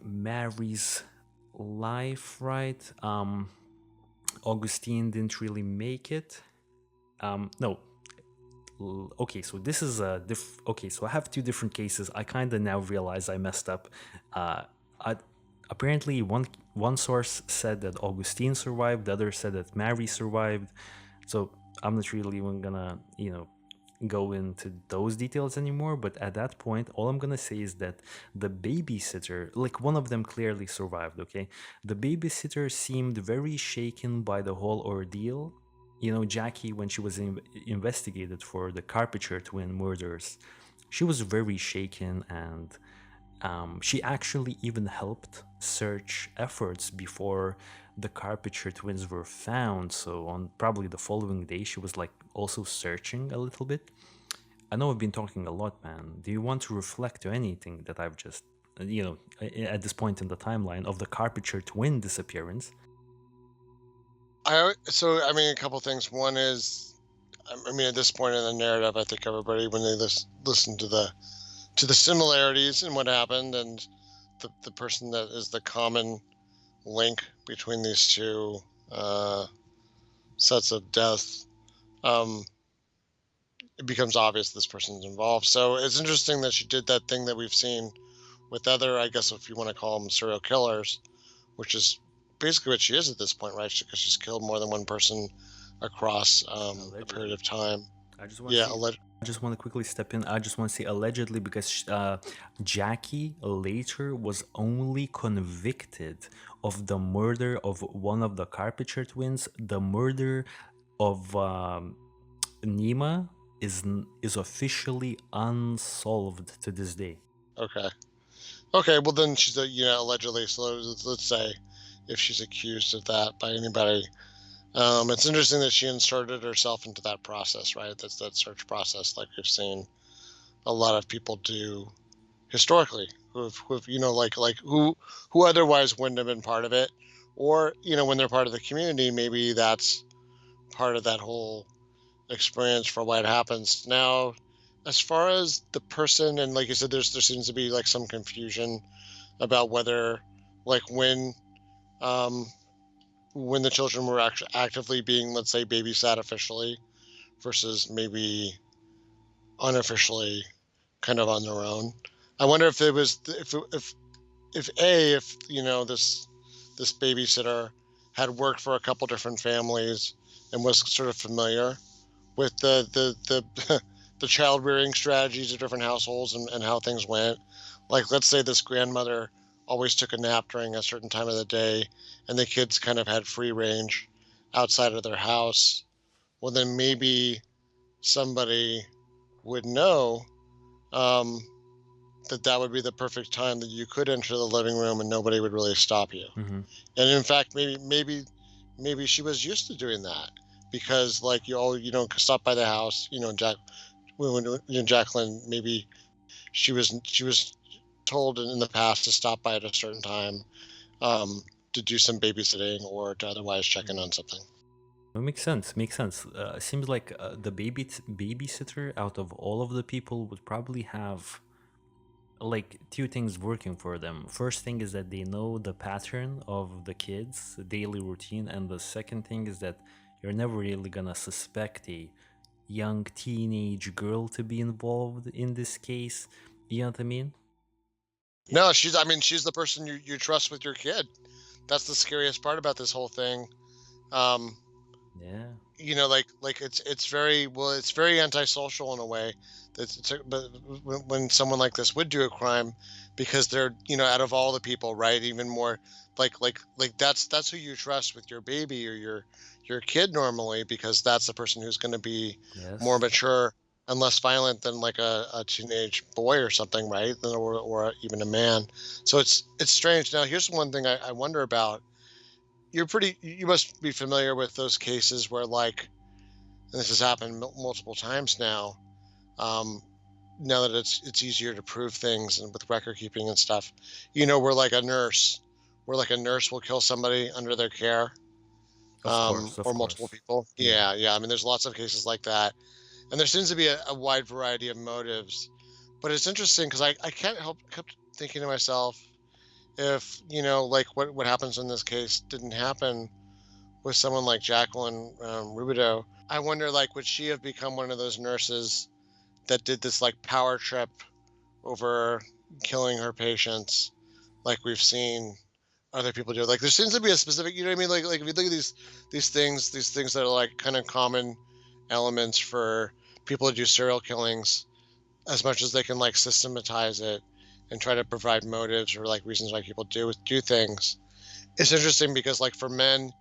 Mary's life, right? Augustine didn't really make it. No. Okay, so this is okay, so I have two different cases. I kind of now realize I messed up. Apparently, one source said that Augustine survived, the other said that Mary survived. So I'm not really even gonna, go into those details anymore. But at that point, all I'm gonna say is that the babysitter, like one of them clearly survived, okay? The babysitter seemed very shaken by the whole ordeal. Jackie, when she was investigated for the Carpenter twin murders, she was very shaken, and she actually even helped search efforts before the Carpenter twins were found. So on probably the following day, she was like also searching a little bit. I know I've been talking a lot, man. Do you want to reflect to anything that I've just, at this point in the timeline of the Carpenter twin disappearance? So I mean, a couple things. One is, I mean, at this point in the narrative, I think everybody, when they listen to the similarities in what happened, and the person that is the common link between these two sets of death, it becomes obvious this person's involved. So it's interesting that she did that thing that we've seen with other, I guess if you want to call them serial killers, which is basically what she is at this point, right? Because she's killed more than one person across a period of time. I just want to I just want to quickly step in. I just want to say allegedly because Jackie later was only convicted of the murder of one of the Carpenter twins. The murder of Nima is officially unsolved to this day. Okay. Okay. Well, then she's allegedly. So let's say if she's accused of that by anybody. It's interesting that she inserted herself into that process, right? That's that search process, like we've seen a lot of people do historically, who've who otherwise wouldn't have been part of it, or when they're part of the community, maybe that's part of that whole experience for why it happens. Now, as far as the person, and like you said, there seems to be like some confusion about whether, like when the children were actually actively being, let's say, babysat officially versus maybe unofficially, kind of on their own. I wonder if it was if this babysitter had worked for a couple different families and was sort of familiar with the the child rearing strategies of different households and how things went. Like, let's say this grandmother always took a nap during a certain time of the day, and the kids kind of had free range outside of their house. Well, then maybe somebody would know that would be the perfect time that you could enter the living room and nobody would really stop you. Mm-hmm. And in fact, maybe she was used to doing that because, like, stop by the house. Jacqueline, maybe she was told in the past to stop by at a certain time to do some babysitting or to otherwise check in on something. It makes sense. Makes sense. Seems like the babysitter out of all of the people would probably have like two things working for them. First thing is that they know the pattern of the kids' daily routine, and the second thing is that you're never really gonna suspect a young teenage girl to be involved in this case. You know what I mean? No, I mean, she's the person you trust with your kid. That's the scariest part about this whole thing. Um, Yeah, like it's very well, it's very antisocial in a way. But when someone like this would do a crime, because they're out of all the people, right? Even more like that's who you trust with your baby or your kid normally, because that's the person who's going to be more yes. mature and less violent than like a teenage boy or something, right? Or even a man. So it's strange. Now, here's one thing I wonder about. You must be familiar with those cases where, like, and this has happened multiple times now. Um, now that it's easier to prove things and with record keeping and stuff, where like a nurse will kill somebody under their care, Of course, or of multiple course. people. Yeah. Yeah. I mean, there's lots of cases like that, and there seems to be a wide variety of motives. But it's interesting because I can't help kept thinking to myself, if like what happens in this case didn't happen with someone like Jacqueline Roubideaux. I wonder, like, would she have become one of those nurses that did this like power trip over killing her patients, like we've seen other people do? Like, there seems to be a specific, you know what I mean? Like if you look at these things that are like kind of common elements for people to do serial killings, as much as they can like systematize it and try to provide motives or like reasons why people do things. It's interesting because, like, for men,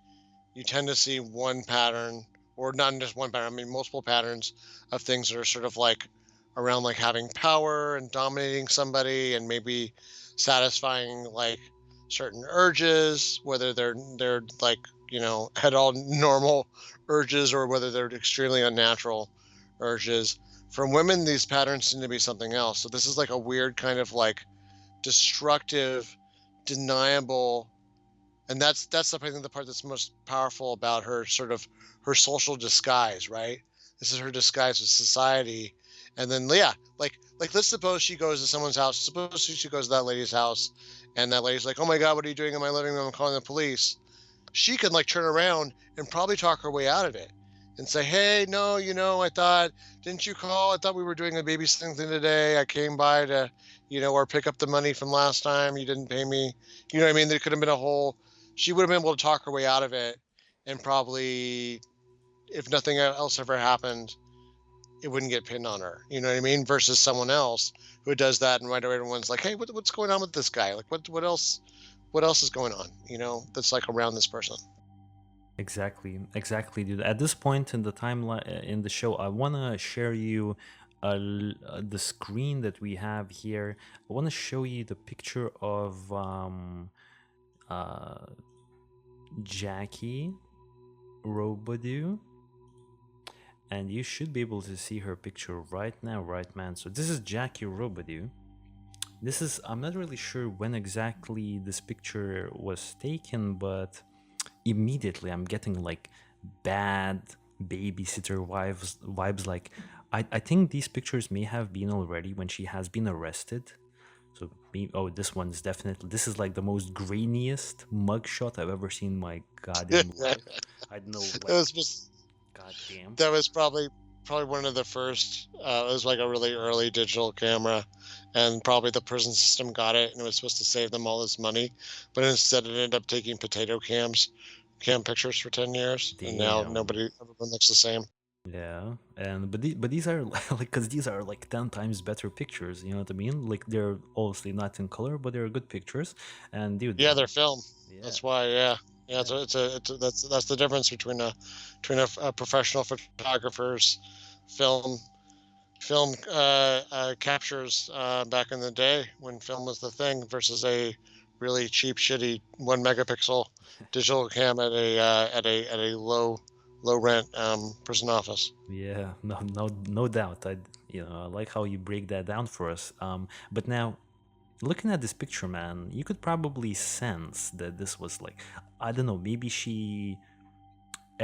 you tend to see one pattern, or not just one pattern, I mean multiple patterns of things that are sort of like around like having power and dominating somebody and maybe satisfying like certain urges, whether they're like, at all normal urges or whether they're extremely unnatural urges. For women, these patterns seem to be something else. So this is like a weird kind of like destructive, deniable, and that's I think the part that's most powerful about her, sort of her social disguise, right? This is her disguise with society. And then, yeah, like let's suppose she goes to someone's house. Suppose she goes to that lady's house, and that lady's like, "Oh my God, what are you doing in my living room? I'm calling the police." She could like turn around and probably talk her way out of it and say, "Hey, no, I thought, didn't you call? I thought we were doing a babysitting thing today. I came by to, or pick up the money from last time. You didn't pay me." You know what I mean? There could have been a whole, she would have been able to talk her way out of it, and probably, if nothing else ever happened, it wouldn't get pinned on her. You know what I mean? Versus someone else who does that, and right away everyone's like, "Hey, what's going on with this guy? Like, what else is going on? That's like around this person." Exactly, exactly, dude. At this point in the timeline in the show, I wanna share you the screen that we have here. I wanna show you the picture of uh, Jackie Roubideaux, and you should be able to see her picture right now, right, man? So this is Jackie Roubideaux. This is, I'm not really sure when exactly this picture was taken, but immediately I'm getting like bad babysitter vibes. Like, I think these pictures may have been already when she has been arrested. So oh, this one is definitely, this is like the most grainiest mugshot I've ever seen in my goddamn life. I don't know, It like, was just goddamn. that was probably one of the first. It was like a really early digital camera, and probably the prison system got it, and it was supposed to save them all this money, but instead it ended up taking potato cam pictures for 10 years, and now Damn. everyone looks the same. Yeah, and but these are like, because these are like 10 times better pictures. You know what I mean? Like, they're obviously not in color, but they're good pictures. And dude, Yeah, they're film. yeah, That's why. Yeah, yeah. yeah, That's the difference between a professional photographer's film captures back in the day when film was the thing, versus a really cheap, shitty 1 megapixel digital cam at a low rent prison office. yeah. No, no, no doubt. I like how you break that down for us. But now, looking at this picture, man, you could probably sense that this was like, I don't know, maybe she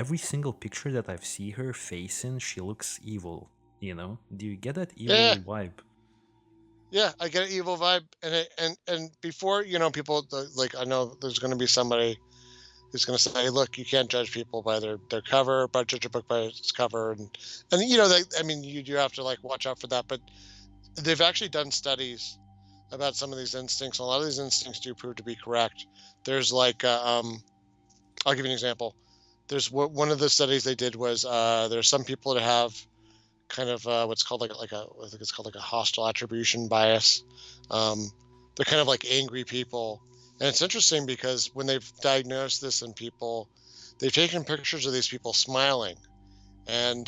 every single picture that I've seen her face in, she looks evil. Do you get that Yeah, evil vibe? yeah, I get an evil vibe, and before people like I know there's going to be somebody who's going to say, look, you can't judge people by their cover, but judge a book by its cover, and I mean, you do have to like watch out for that, but they've actually done studies about some of these instincts. A lot of these instincts do prove to be correct. There's like, I'll give you an example. There's one of the studies they did was there's some people that have kind of what's called I think it's called like a hostile attribution bias. Um, they're kind of like angry people, and it's interesting because when they've diagnosed this in people, they've taken pictures of these people smiling, and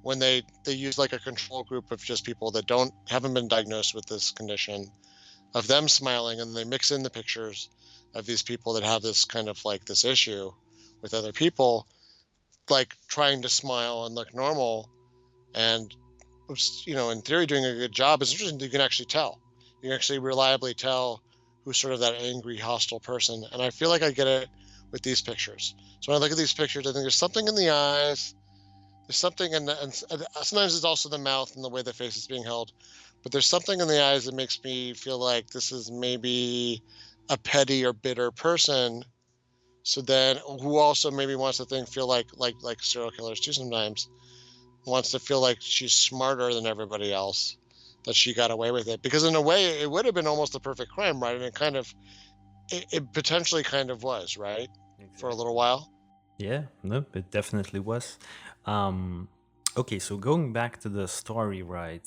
when they use like a control group of just people that haven't been diagnosed with this condition, of them smiling, and they mix in the pictures of these people that have this kind of like this issue with other people, like trying to smile and look normal, and in theory doing a good job. It's interesting. You can actually tell. You can actually reliably tell who's sort of that angry, hostile person. And I feel like I get it with these pictures. So when I look at these pictures, I think there's something in the eyes. There's something and sometimes it's also the mouth and the way the face is being held. But there's something in the eyes that makes me feel like this is maybe a petty or bitter person. So then, who also maybe wants to feel like serial killers too sometimes, wants to feel like she's smarter than everybody else, that she got away with it. Because in a way, it would have been almost a perfect crime, right? And it potentially kind of was, right? For a little Exactly. while. Yeah, no, it definitely was. Um, okay, so going back to the story, right?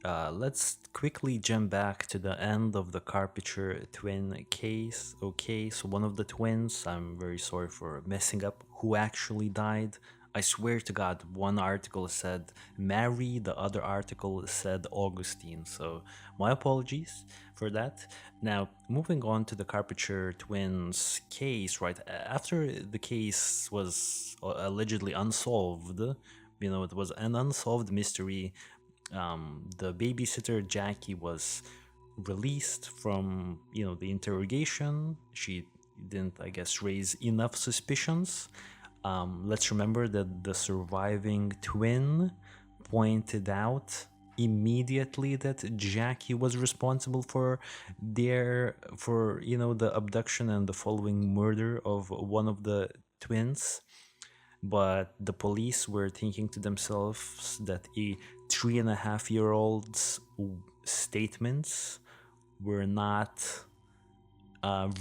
Let's quickly jump back to the end of the Carpenter twin case. Okay, so one of the twins, I'm very sorry for messing up, who actually died. I swear to God, one article said Mary, the other article said Augustine. So my apologies for that. Now, moving on to the Carpenter twins case, right? After the case was allegedly unsolved, it was an unsolved mystery. The babysitter Jackie was released from the interrogation. She didn't, I guess, raise enough suspicions. Let's remember that the surviving twin pointed out immediately that Jackie was responsible for the abduction and the following murder of one of the twins. But the police were thinking to themselves that a 3.5-year-old's statements were not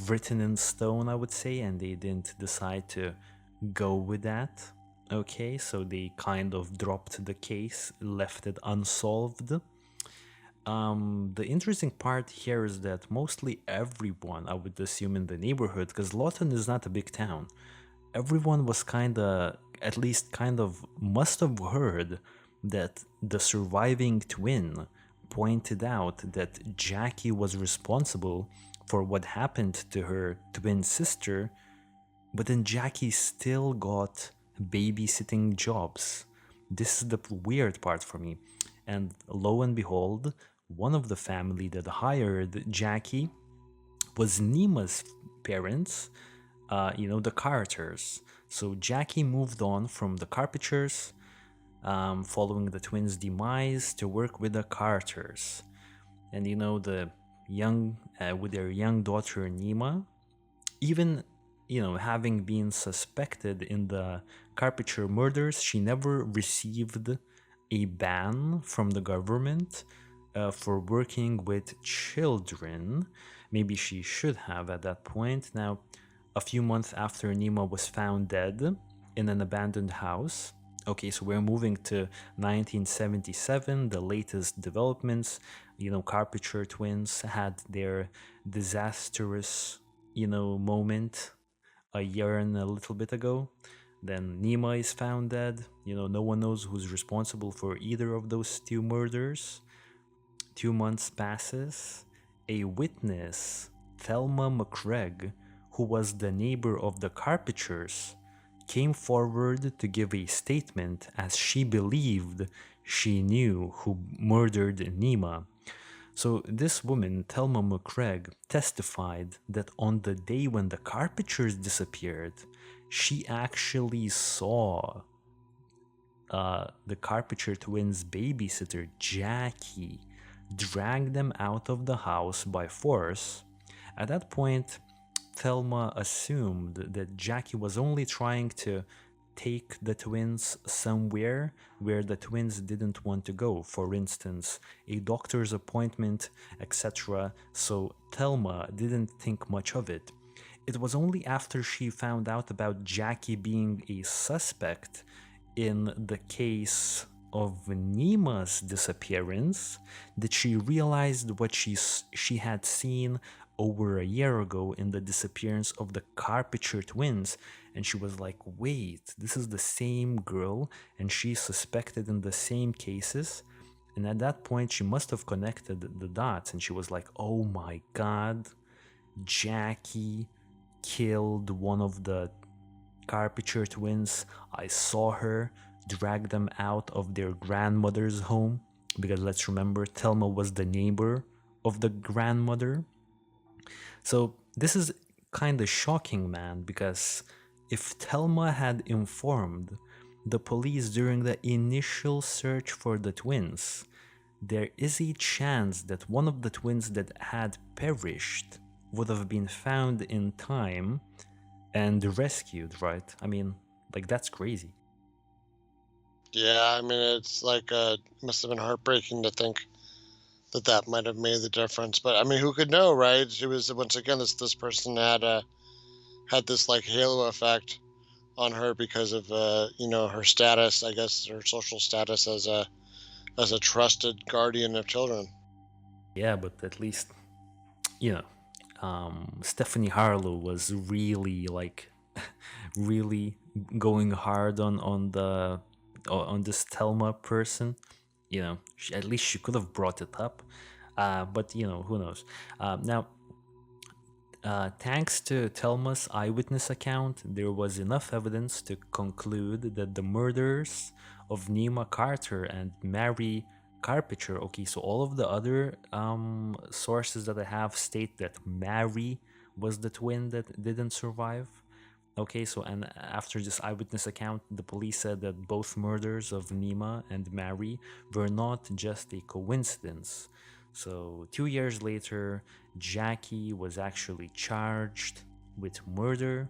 written in stone, I would say, and they didn't decide to go with that. Okay, so they kind of dropped the case, left it unsolved. The interesting part here is that mostly everyone, I would assume, in the neighborhood, because Lawton is not a big town, everyone was at least kind of, must have heard that the surviving twin pointed out that Jackie was responsible for what happened to her twin sister, but then Jackie still got babysitting jobs. This is the weird part for me. And lo and behold, one of the family that hired Jackie was Nima's parents, the Carters. So Jackie moved on from the Carpenters, following the twins' demise, to work with the Carters. And the young, with their young daughter Nima, even having been suspected in the Carpenter murders, she never received a ban from the government for working with children. Maybe she should have at that point. Now, a few months after Nima was found dead in an abandoned house. Okay, so we're moving to 1977, the latest developments. Carpenter twins had their disastrous, moment a year and a little bit ago. Then Nima is found dead. No one knows who's responsible for either of those two murders. 2 months passes. A witness, Thelma McCraig, who was the neighbor of the Carpenters, came forward to give a statement as she believed she knew who murdered Nima. So this woman, Thelma McCraig, testified that on the day when the Carpenters disappeared, she actually saw the Carpenter twins' babysitter, Jackie, drag them out of the house by force. At that point, Thelma assumed that Jackie was only trying to take the twins somewhere where the twins didn't want to go, for instance, a doctor's appointment, etc. So Thelma didn't think much of it. It was only after she found out about Jackie being a suspect in the case of Nima's disappearance that she realized what she had seen over a year ago in the disappearance of the Carpenter twins, and she was like, wait, this is the same girl, and she's suspected in the same cases. And at that point she must have connected the dots, and she was like, oh my god, Jackie killed one of the Carpenter twins. I saw her drag them out of their grandmother's home, because let's remember, Thelma was the neighbor of the grandmother. So this is kind of shocking, man, because if Thelma had informed the police during the initial search for the twins, there is a chance that one of the twins that had perished would have been found in time and rescued, right? I mean, like, that's crazy. Yeah, I mean, it's like must have been heartbreaking to think that that might have made the difference. But I mean, who could know, right? It was once again this person had this like halo effect on her because of her status, I guess, her social status as a trusted guardian of children. Yeah, but at least, you know, Stephanie Harlow was really like, really going hard on this Thelma person. At least she could have brought it up, but who knows. Now, thanks to Thelma's eyewitness account, there was enough evidence to conclude that the murders of Nima Carter and Mary Carpenter. Okay, so all of the other sources that I have state that Mary was the twin that didn't survive. Okay, so and after this eyewitness account, the police said that both murders of Nima and Mary were not just a coincidence. So 2 years later, Jackie was actually charged with murder.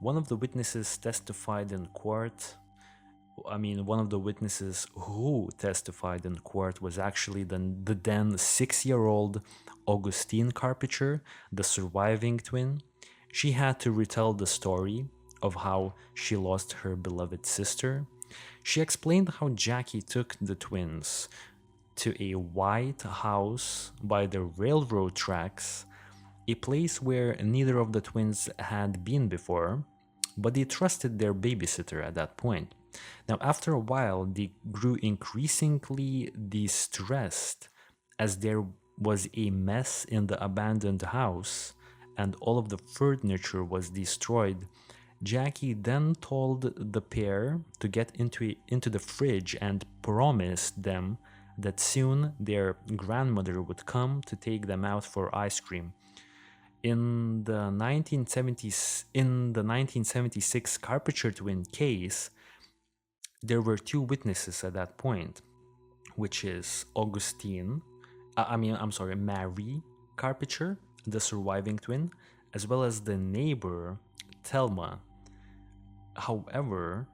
One of the witnesses testified in court. One of the witnesses who testified in court was actually the then 6-year-old Augustine Carpenter, the surviving twin. She had to retell the story of how she lost her beloved sister. She explained how Jackie took the twins to a white house by the railroad tracks, a place where neither of the twins had been before, but they trusted their babysitter at that point. Now, after a while, they grew increasingly distressed as there was a mess in the abandoned house and all of the furniture was destroyed. Jackie then told the pair to get into the fridge and promised them that soon their grandmother would come to take them out for ice cream. In the 1976 Carpenter twin case, there were two witnesses at that point, which is Mary Carpenter, the surviving twin, as well as the neighbor, Thelma. However,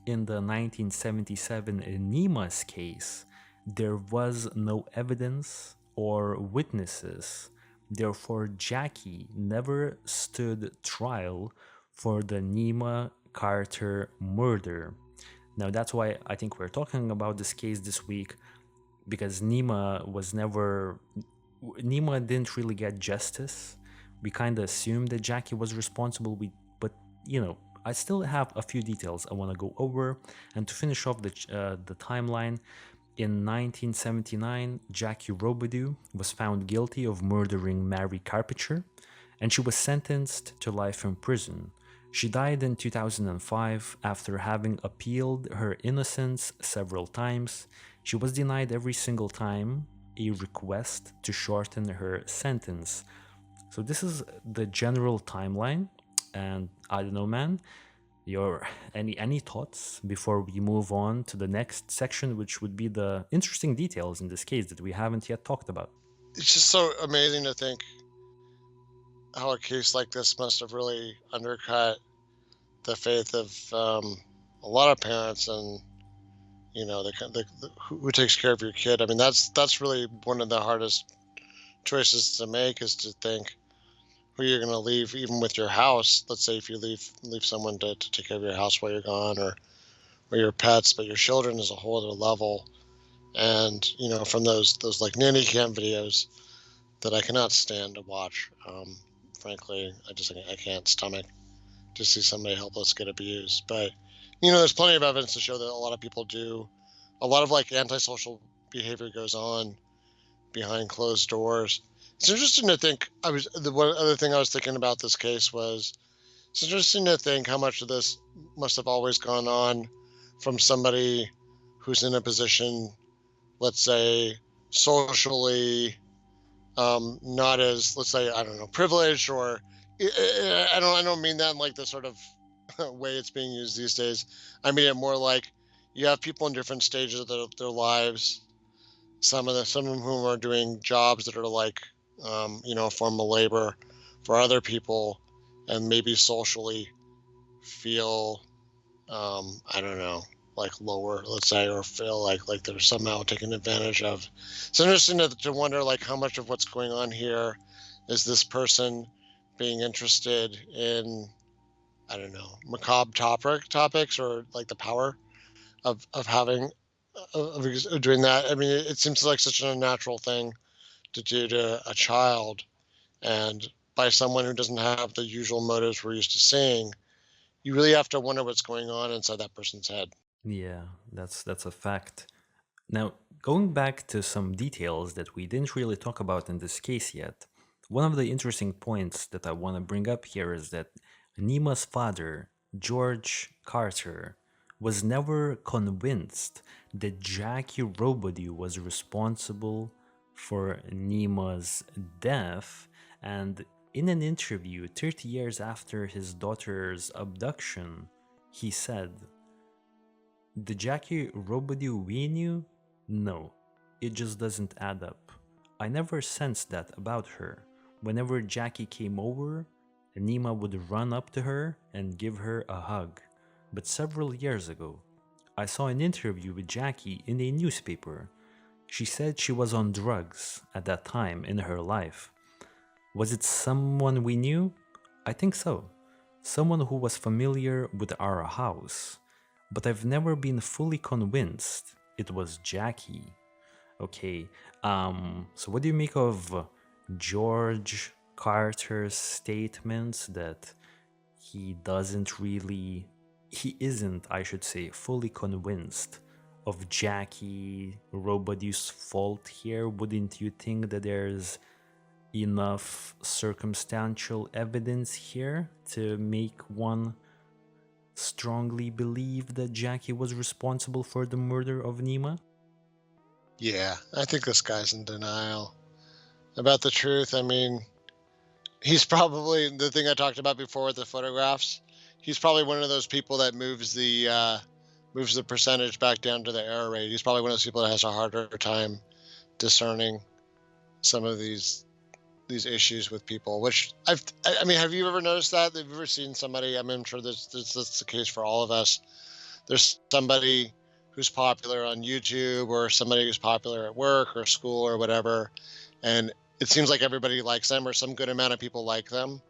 in the 1977 Nima's case, there was no evidence or witnesses. Therefore, Jackie never stood trial for the Nima Carter murder. Now, that's why I think we're talking about this case this week, because Nima didn't really get justice. We kind of assumed that Jackie was responsible, but I still have a few details I want to go over. And to finish off the timeline, in 1979, Jackie Roubideaux was found guilty of murdering Mary Carpenter, and she was sentenced to life in prison. She died in 2005 after having appealed her innocence several times. She was denied every single time a request to shorten her sentence. So this is the general timeline, and I don't know, man. Your any thoughts before we move on to the next section, which would be the interesting details in this case that we haven't yet talked about? It's just so amazing to think how a case like this must have really undercut the faith of a lot of parents, and who takes care of your kid. I mean, that's really one of the hardest choices to make, is to think who you're going to leave, even with your house. Let's say if you leave someone to take care of your house while you're gone, or your pets, but your children is a whole other level. And from those like nanny cam videos that I cannot stand to watch. Frankly, I can't stomach to see somebody helpless get abused. But there's plenty of evidence to show that a lot of people do. A lot of like antisocial behavior goes on behind closed doors. It's interesting to think. The one other thing I was thinking about this case was, it's interesting to think how much of this must have always gone on from somebody who's in a position, let's say, socially not as, let's say, I don't know, privileged, or I don't mean that in like the sort of way it's being used these days. I mean it more like you have people in different stages of their lives. Some of whom are doing jobs that are like, formal labor for other people, and maybe socially feel, I don't know, like lower, let's say, or feel like they're somehow taken advantage of. It's interesting to wonder like how much of what's going on here is this person being interested in, I don't know, macabre topics, or like the power of having of doing that. I mean, it seems like such an unnatural thing to do to a child, and by someone who doesn't have the usual motives we're used to seeing. You really have to wonder what's going on inside that person's head. Yeah, that's a fact. Now, going back to some details that we didn't really talk about in this case yet, one of the interesting points that I want to bring up here is that Nima's father, George Carter, was never convinced that Jackie Roubideaux was responsible for Nima's death, and in an interview 30 years after his daughter's abduction, he said, "The Jackie Roubideaux we knew? No, it just doesn't add up. I never sensed that about her. Whenever Jackie came over, Nima would run up to her and give her a hug. But several years ago, I saw an interview with Jackie in a newspaper. She said she was on drugs at that time in her life. Was it someone we knew? I think so. Someone who was familiar with our house. But I've never been fully convinced it was Jackie." Okay, so what do you make of George Carter's statements that he isn't, I should say, fully convinced of Jackie Roubideaux's fault here? Wouldn't you think that there's enough circumstantial evidence here to make one strongly believe that Jackie was responsible for the murder of Nima? Yeah, I think this guy's in denial about the truth. I mean, he's probably the thing I talked about before with the photographs. He's probably one of those people that moves the percentage back down to the error rate. He's probably one of those people that has a harder time discerning some of these issues with people. Which I mean, have you ever noticed that? Have you ever seen somebody? I mean, I'm sure that's the case for all of us. There's somebody who's popular on YouTube, or somebody who's popular at work or school or whatever, and it seems like everybody likes them, or some good amount of people like them.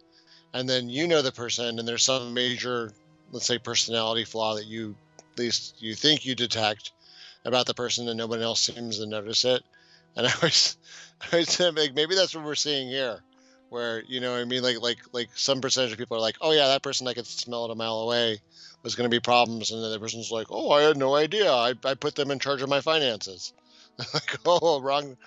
And then the person, and there's some major, let's say, personality flaw that at least you think you detect about the person, and nobody else seems to notice it. And I always think maybe that's what we're seeing here, where what I mean, like some percentage of people are like, oh yeah, that person, I could smell it a mile away, was going to be problems, and then the person's like, oh, I had no idea. I put them in charge of my finances. Like, oh, wrong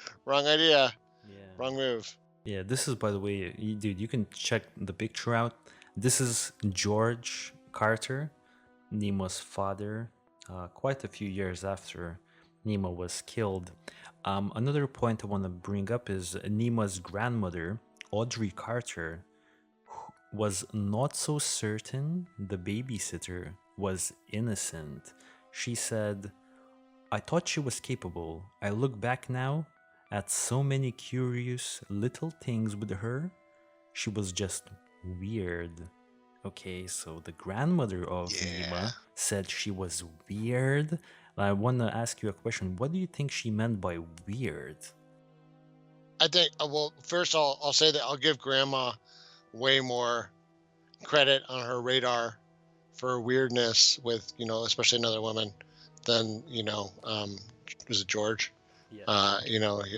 idea, Yeah. wrong move. Yeah, this is, by the way, dude, you can check the picture out. This is George Carter, Nima's father, quite a few years after Nima was killed. Another point I want to bring up is Nima's grandmother, Audrey Carter. was not so certain the babysitter was innocent. She said, I thought she was capable. I look back now at so many curious little things with her. She was just weird. Okay, so the grandmother of Yeah. Nima said she was weird. I want to ask you a question. What do you think she meant by weird? I think, well, first I'll say that I'll give grandma way more credit on her radar for weirdness with, especially another woman than, was it George? Yeah.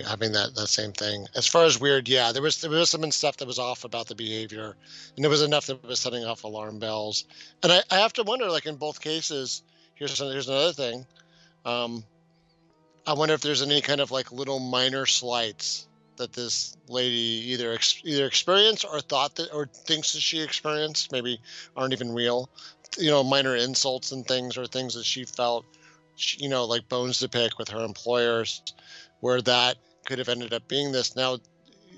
Having that same thing. As far as weird, yeah, there was some stuff that was off about the behavior, and there was enough that was setting off alarm bells. And I have to wonder, like in both cases, here's another thing. Um, I wonder if there's any kind of like little minor slights that this lady either experienced or thought that or thinks that she experienced, maybe aren't even real. Minor insults and things, or things that she felt, like bones to pick with her employers, where that could have ended up being this. Now,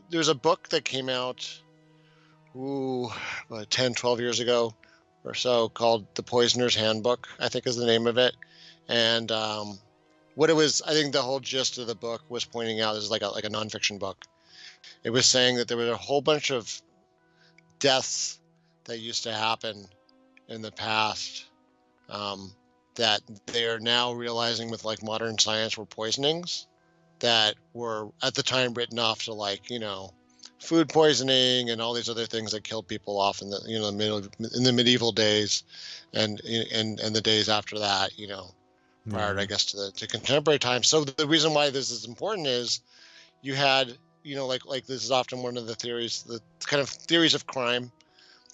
there's a book that came out, about 10, 12 years ago or so, called The Poisoner's Handbook, I think is the name of it. And what it was, I think the whole gist of the book was pointing out, this is like a nonfiction book. It was saying that there was a whole bunch of deaths that used to happen in the past, that they are now realizing with like modern science were poisonings that were at the time written off to food poisoning and all these other things that killed people off in the medieval days, and the days after that, prior, I guess, to contemporary times. So the reason why this is important is you had, like this is often one of the theories, the kind of theories of crime.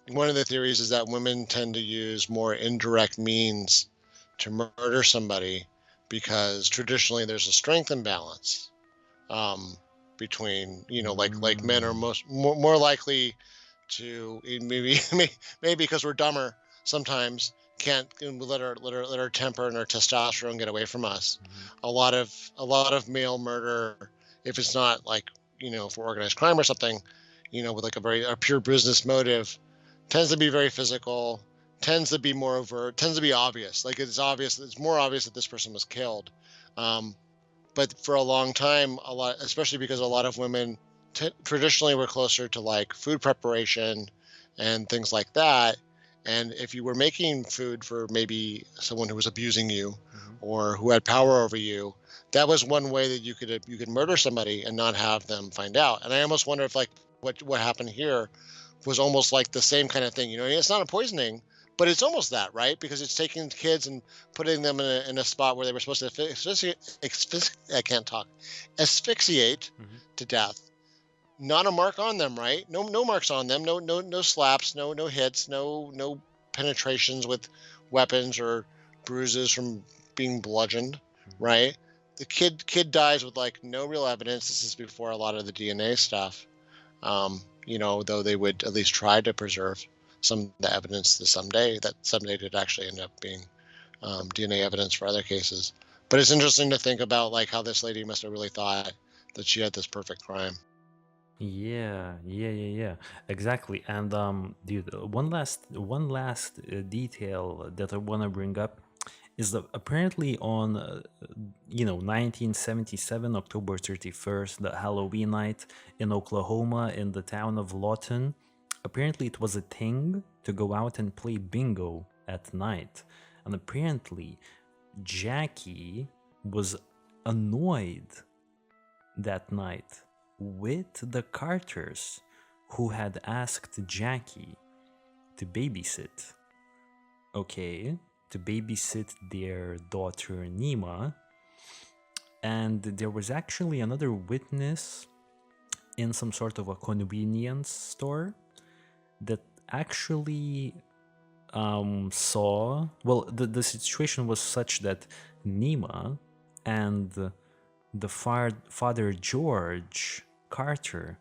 One of the theories is that women tend to use more indirect means to murder somebody because traditionally there's a strength imbalance, between, like men are more likely to, maybe because we're dumber sometimes, can't let our temper and our testosterone get away from us. A lot of male murder, if it's not like, for organized crime or something, with like a pure business motive, tends to be very physical, tends to be more overt, tends to be obvious. Like it's more obvious that this person was killed. But for a long time, especially because a lot of women traditionally were closer to like food preparation and things like that. And if you were making food for maybe someone who was abusing you, or who had power over you, that was one way that you could murder somebody and not have them find out. And I almost wonder if like what happened here was almost like the same kind of thing. It's not a poisoning, but it's almost that, right? Because it's taking kids and putting them in a spot where they were supposed to I can't talk, asphyxiate to death. Not a mark on them, right? No marks on them. No slaps. No hits. No penetrations with weapons or bruises from being bludgeoned, right? The kid dies with like no real evidence. This is before a lot of the DNA stuff. Though they would at least try to preserve some of the evidence that someday did actually end up being DNA evidence for other cases. But it's interesting to think about like how this lady must have really thought that she had this perfect crime. Yeah, exactly. And dude, one last detail that I want to bring up is that apparently on 1977 October 31st, the Halloween night in Oklahoma, in the town of Lawton, apparently it was a thing to go out and play bingo at night. And apparently Jackie was annoyed that night with the Carters, who had asked Jackie to babysit. Okay, to babysit their daughter Nima. And there was actually another witness in some sort of a convenience store that actually saw. Well, the situation was such that Nima and the father George Carter,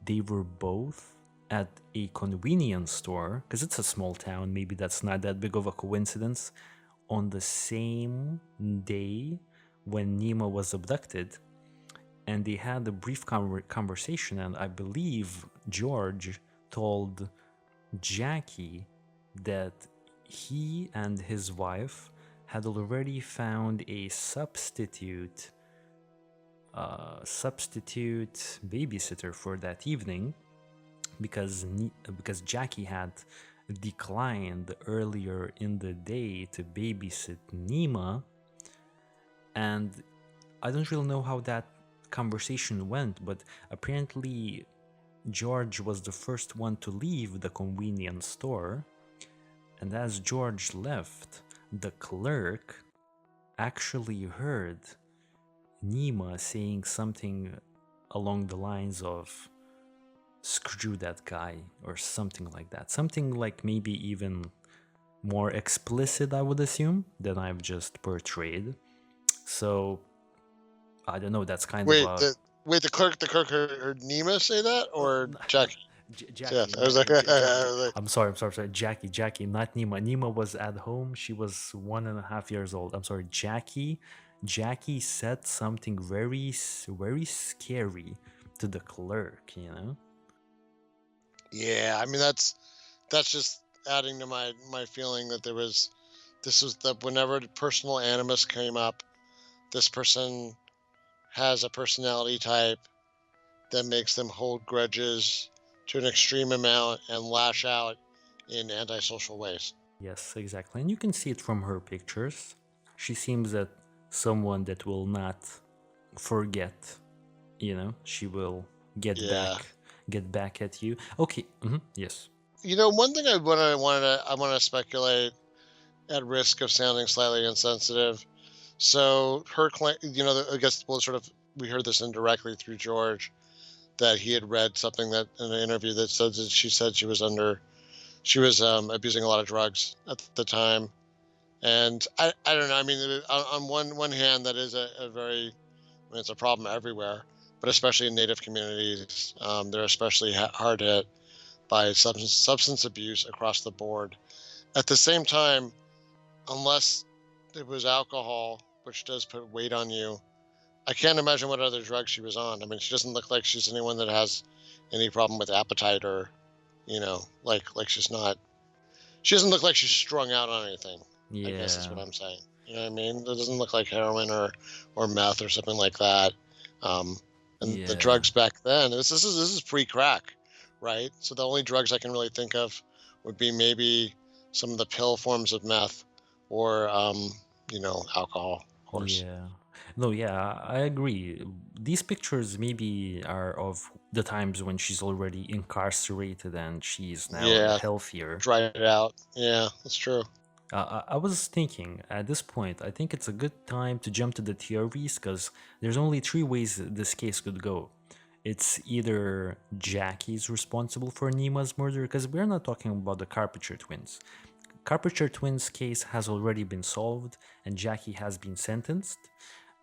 they were both at a convenience store, because it's a small town, maybe that's not that big of a coincidence, on the same day when Nima was abducted. And they had a brief conversation, and I believe George told Jackie that he and his wife had already found a substitute babysitter for that evening because Jackie had declined earlier in the day to babysit Nima, and I don't really know how that conversation went, but apparently George was the first one to leave the convenience store, and as George left, the clerk actually heard Nima saying something along the lines of screw that guy or something like that. Something like maybe even more explicit, I would assume, than I've just portrayed. So I don't know, that's kind of Wait, a the clerk heard Nima say that, or Jackie? Jackie, Yes, I was like, I was like, I'm sorry. Jackie, not Nima. Nima was at home. She was 1.5 years old. I'm sorry, Jackie said something very scary to the clerk. yeah. I mean, that's just adding to my feeling that this was the whenever the personal animus came up, this person has a personality type that makes them hold grudges to an extreme amount and lash out in antisocial ways. Yes, exactly. And you can see it from her pictures. She seems that someone that will not forget. She will get Yeah. back at you. Okay. Yes. One thing I want to speculate at risk of sounding slightly insensitive. So her claim, I guess we'll sort of we heard this indirectly through George that he had read something that in an interview that said that she said she was abusing a lot of drugs at the time, and I don't know. I mean, on one hand, that is a very I mean, it's a problem everywhere, but especially in Native communities, they're especially hard hit by substance abuse across the board. At the same time, unless it was alcohol, which does put weight on you, I can't imagine what other drugs she was on. I mean, she doesn't look like she's anyone that has any problem with appetite or, like she's not. She doesn't look like she's strung out on anything. I guess is Yeah. what I'm saying. You know what I mean? It doesn't look like heroin or meth or something like that. Um, and the Yeah. drugs back then, this is pre-crack, right? So the only drugs I can really think of would be maybe some of the pill forms of meth or alcohol, of course. Yeah. No, yeah, I agree. These pictures maybe are of the times when she's already incarcerated and she's now Yeah, healthier. dried it out. Yeah, that's true. I was thinking at this point, I think it's a good time to jump to the theories because there's only three ways this case could go. It's either Jackie's responsible for Nima's murder, because we're not talking about the Carpenter twins. Carpenter twins case has already been solved and Jackie has been sentenced.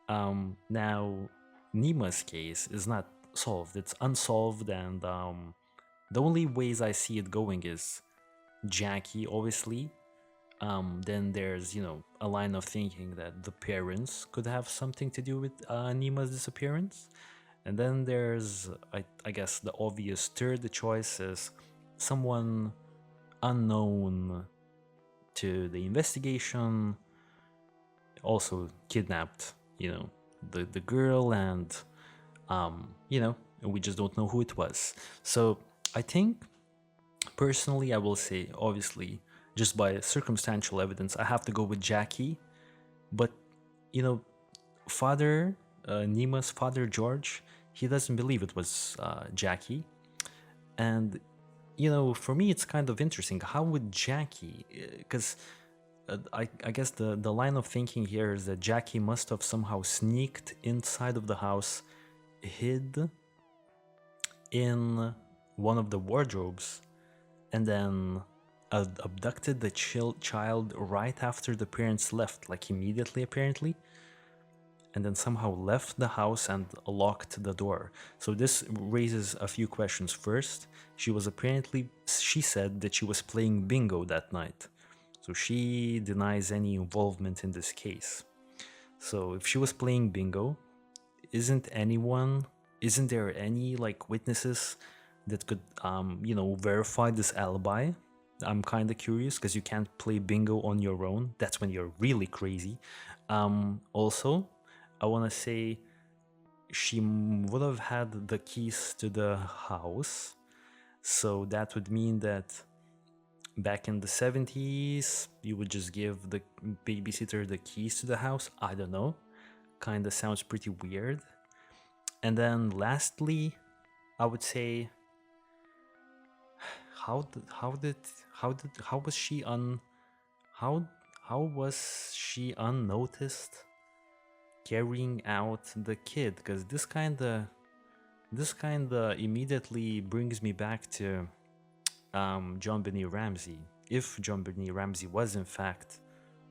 Now, Nima's case is not solved, it's unsolved, and the only ways I see it going is Jackie, obviously. Then there's, a line of thinking that the parents could have something to do with Nima's disappearance. And then there's, I guess, the obvious third choice is someone unknown to the investigation also kidnapped, the girl, and we just don't know who it was. So I think personally, I will say, obviously, just by circumstantial evidence, I have to go with Jackie. But you know, father Nima's father George, he doesn't believe it was Jackie, and for me, it's kind of interesting. How would Jackie? Because I guess the line of thinking here is that Jackie must have somehow sneaked inside of the house, hid in one of the wardrobes, and then abducted the child right after the parents left, like immediately apparently, and then somehow left the house and locked the door. So this raises a few questions. First, she said that she was playing bingo that night. So she denies any involvement in this case. So if she was playing bingo, isn't there any like witnesses that could, verify this alibi. I'm kind of curious because you can't play bingo on your own. That's when you're really crazy. Also, I want to say she would have had the keys to the house. So that would mean that back in the 70s, you would just give the babysitter the keys to the house. I don't know. Kind of sounds pretty weird. And then lastly, I would say how was she how how was she unnoticed carrying out the kid? Because this kind of immediately brings me back to John Benet Ramsey. If John Benet Ramsey was in fact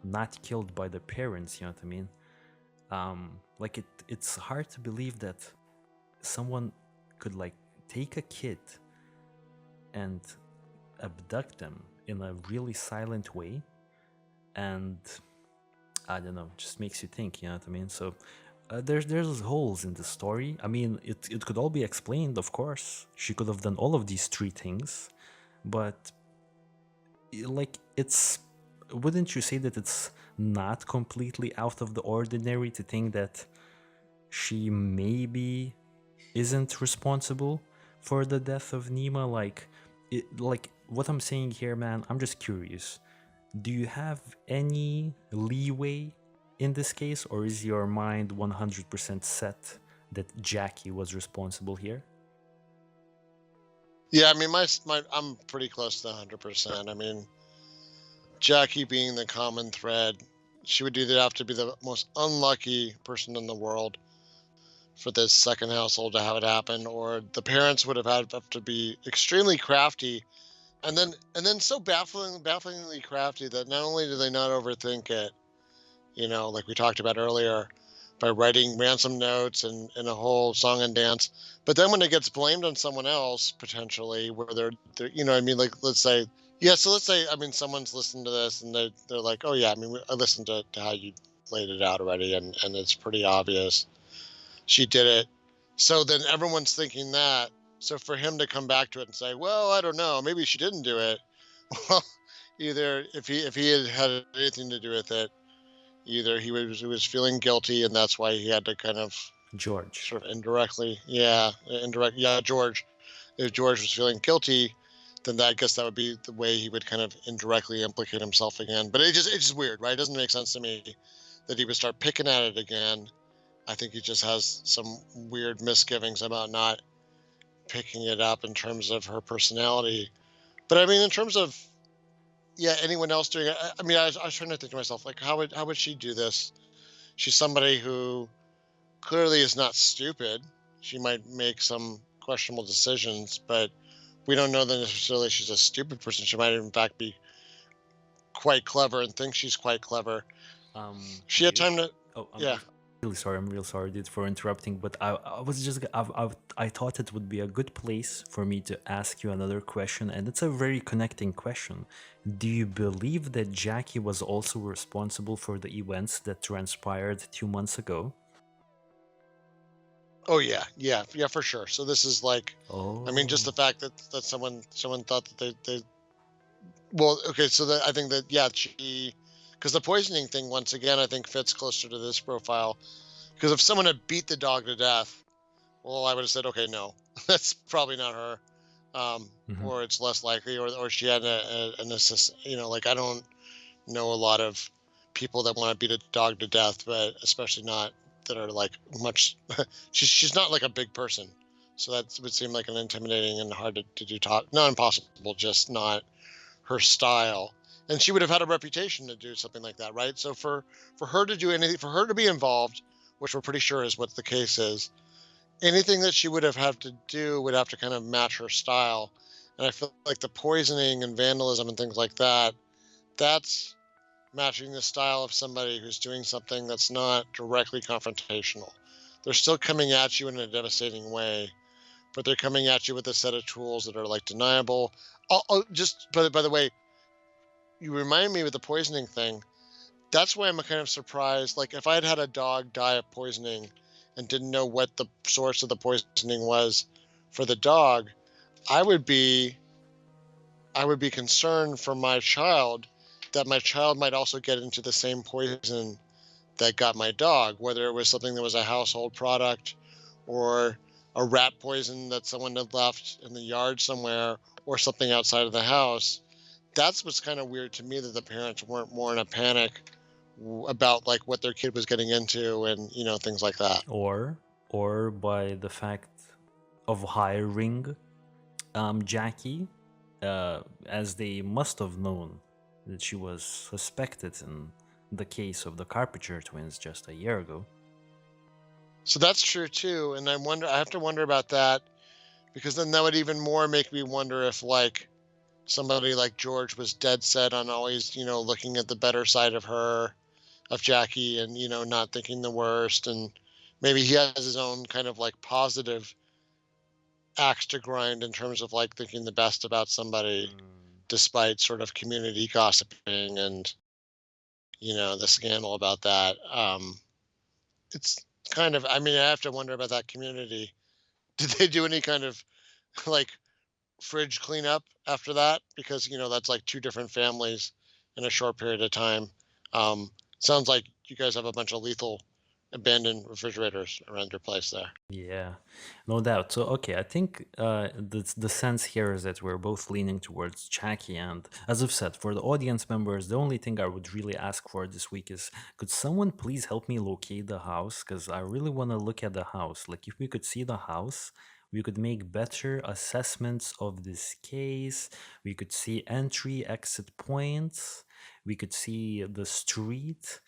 not killed by the parents, you know what I mean? Like it's hard to believe that someone could like take a kid and abduct them in a really silent way, and I don't know, just makes you think, you know what I mean? So there's holes in the story. I mean, it could all be explained, of course. She could have done all of these three things, but like it's wouldn't you say that it's not completely out of the ordinary to think that she maybe isn't responsible for the death of Nima? Like what I'm saying here, man, I'm just curious. Do you have any leeway in this case, or is your mind 100% set that Jackie was responsible here? Yeah, I mean, I'm pretty close to 100%. I mean, Jackie being the common thread, she would either have to be the most unlucky person in the world for this second household to have it happen, or the parents would have to be extremely crafty, and then so bafflingly crafty that not only do they not overthink it, like we talked about earlier, by writing ransom notes and a whole song and dance. But then when it gets blamed on someone else, potentially, where they're I mean, like, let's say, yeah, so let's say, I mean, someone's listening to this and they're like, oh, yeah, I mean, I listened to how you laid it out already, and it's pretty obvious she did it. So then everyone's thinking that. So for him to come back to it and say, well, I don't know, maybe she didn't do it. Well, either if he had anything to do with it, either he was feeling guilty, and that's why he had to kind of George. sort of indirectly, yeah, George. If George was feeling guilty, then I guess that would be the way he would kind of indirectly implicate himself again. But it's just weird, right? It doesn't make sense to me that he would start picking at it again. I think he just has some weird misgivings about not picking it up in terms of her personality. But I mean, in terms of, yeah, anyone else doing it, I mean, I was trying to think to myself, like, how would she do this? She's somebody who clearly is not stupid. She might make some questionable decisions, but we don't know that necessarily she's a stupid person. She might in fact be quite clever and think she's quite clever. She had Dude. time to, Oh, I'm yeah. really sorry. I'm real sorry, dude, for interrupting. But I was just I thought it would be a good place for me to ask you another question, and it's a very connecting question. Do you believe that Jackie was also responsible for the events that transpired 2 months ago? Oh yeah, yeah, for sure. So this is like, I mean, just the Oh. fact that someone thought that they well, okay, so that I think that, yeah, she, because the poisoning thing, once again, I think fits closer to this profile. Because if someone had beat the dog to death, well, I would have said, okay, no, that's probably not her, Mhm. or it's less likely, or she had an assist. Like, I don't know a lot of people that want to beat a dog to death, but especially not that are like much. She's not like a big person, so that would seem like an intimidating and hard to do. Talk, not impossible, just not her style. And she would have had a reputation to do something like that, right? So for her to do anything, for her to be involved, which we're pretty sure is what the case is, anything that she would have had to do would have to kind of match her style. And I feel like the poisoning and vandalism and things like that, that's matching the style of somebody who's doing something that's not directly confrontational. They're still coming at you in a devastating way, but they're coming at you with a set of tools that are like deniable. Just by the way, you remind me with the poisoning thing. That's why I'm kind of surprised. Like, if I had had a dog die of poisoning and didn't know what the source of the poisoning was for the dog, I would be concerned for my child that my child might also get into the same poison that got my dog, whether it was something that was a household product or a rat poison that someone had left in the yard somewhere or something outside of the house. That's what's kind of weird to me, that the parents weren't more in a panic about like what their kid was getting into and things like that. Or by the fact of hiring Jackie, as they must have known that she was suspected in the case of the Carpenter twins just a year ago. So that's true too, and I have to wonder about that, because then that would even more make me wonder if like somebody like George was dead set on always, looking at the better side of Jackie, and not thinking the worst, and maybe he has his own kind of like positive axe to grind in terms of like thinking the best about somebody despite sort of community gossiping and the scandal about that. It's kind of, I mean, I have to wonder about that community. Did they do any kind of like fridge cleanup after that? Because that's like two different families in a short period of time. Sounds like you guys have a bunch of lethal abandoned refrigerators around your place there. Yeah, no doubt. So, okay, I think the sense here is that we're both leaning towards Jackie. And as I've said, for the audience members, the only thing I would really ask for this week is, could someone please help me locate the house? Because I really want to look at the house. Like, if we could see the house, we could make better assessments of this case. We could see entry, exit points. We could see the street.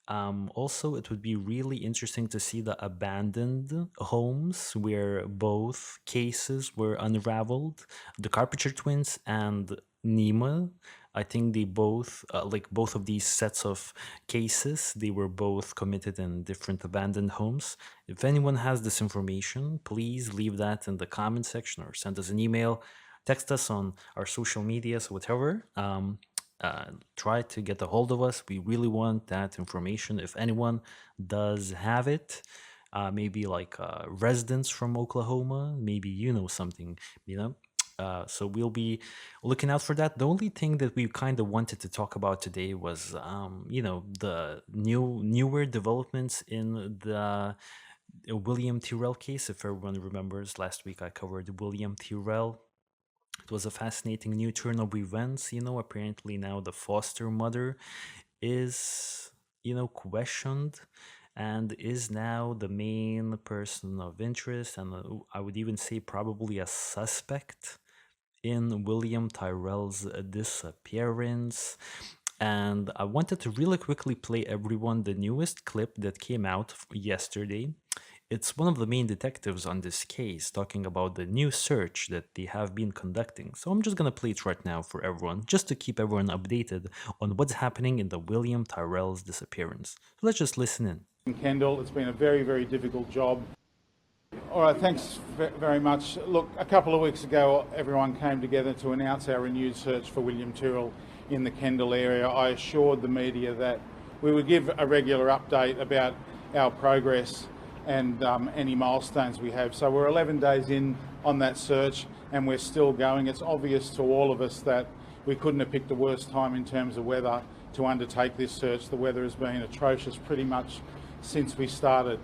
Also, it would be really interesting to see the abandoned homes where both cases were unraveled. The Carpenter twins and Nima, I think they both, like both of these sets of cases, they were both committed in different abandoned homes. If anyone has this information, please leave that in the comment section or send us an email, text us on our social medias, whatever. Try to get a hold of us. We really want that information. If anyone does have it, maybe like residents from Oklahoma, maybe something, so we'll be looking out for that. The only thing that we kind of wanted to talk about today was, the newer developments in the William Tyrell case. If everyone remembers, last week I covered William Tyrell. It was a fascinating new turn of events. Apparently now the foster mother is, questioned and is now the main person of interest. And I would even say probably a suspect in William Tyrell's disappearance. And I wanted to really quickly play everyone the newest clip that came out yesterday. It's one of the main detectives on this case talking about the new search that they have been conducting. So I'm just gonna play it right now for everyone, just to keep everyone updated on what's happening in the William Tyrell's disappearance. So let's just listen in. Kendall, it's been a very, very difficult job. All right, thanks very much. Look, a couple of weeks ago, everyone came together to announce our renewed search for William Tyrell in the Kendall area. I assured the media that we would give a regular update about our progress and any milestones we have. So we're 11 days in on that search and we're still going. It's obvious to all of us that we couldn't have picked a worse time in terms of weather to undertake this search. The weather has been atrocious pretty much since we started.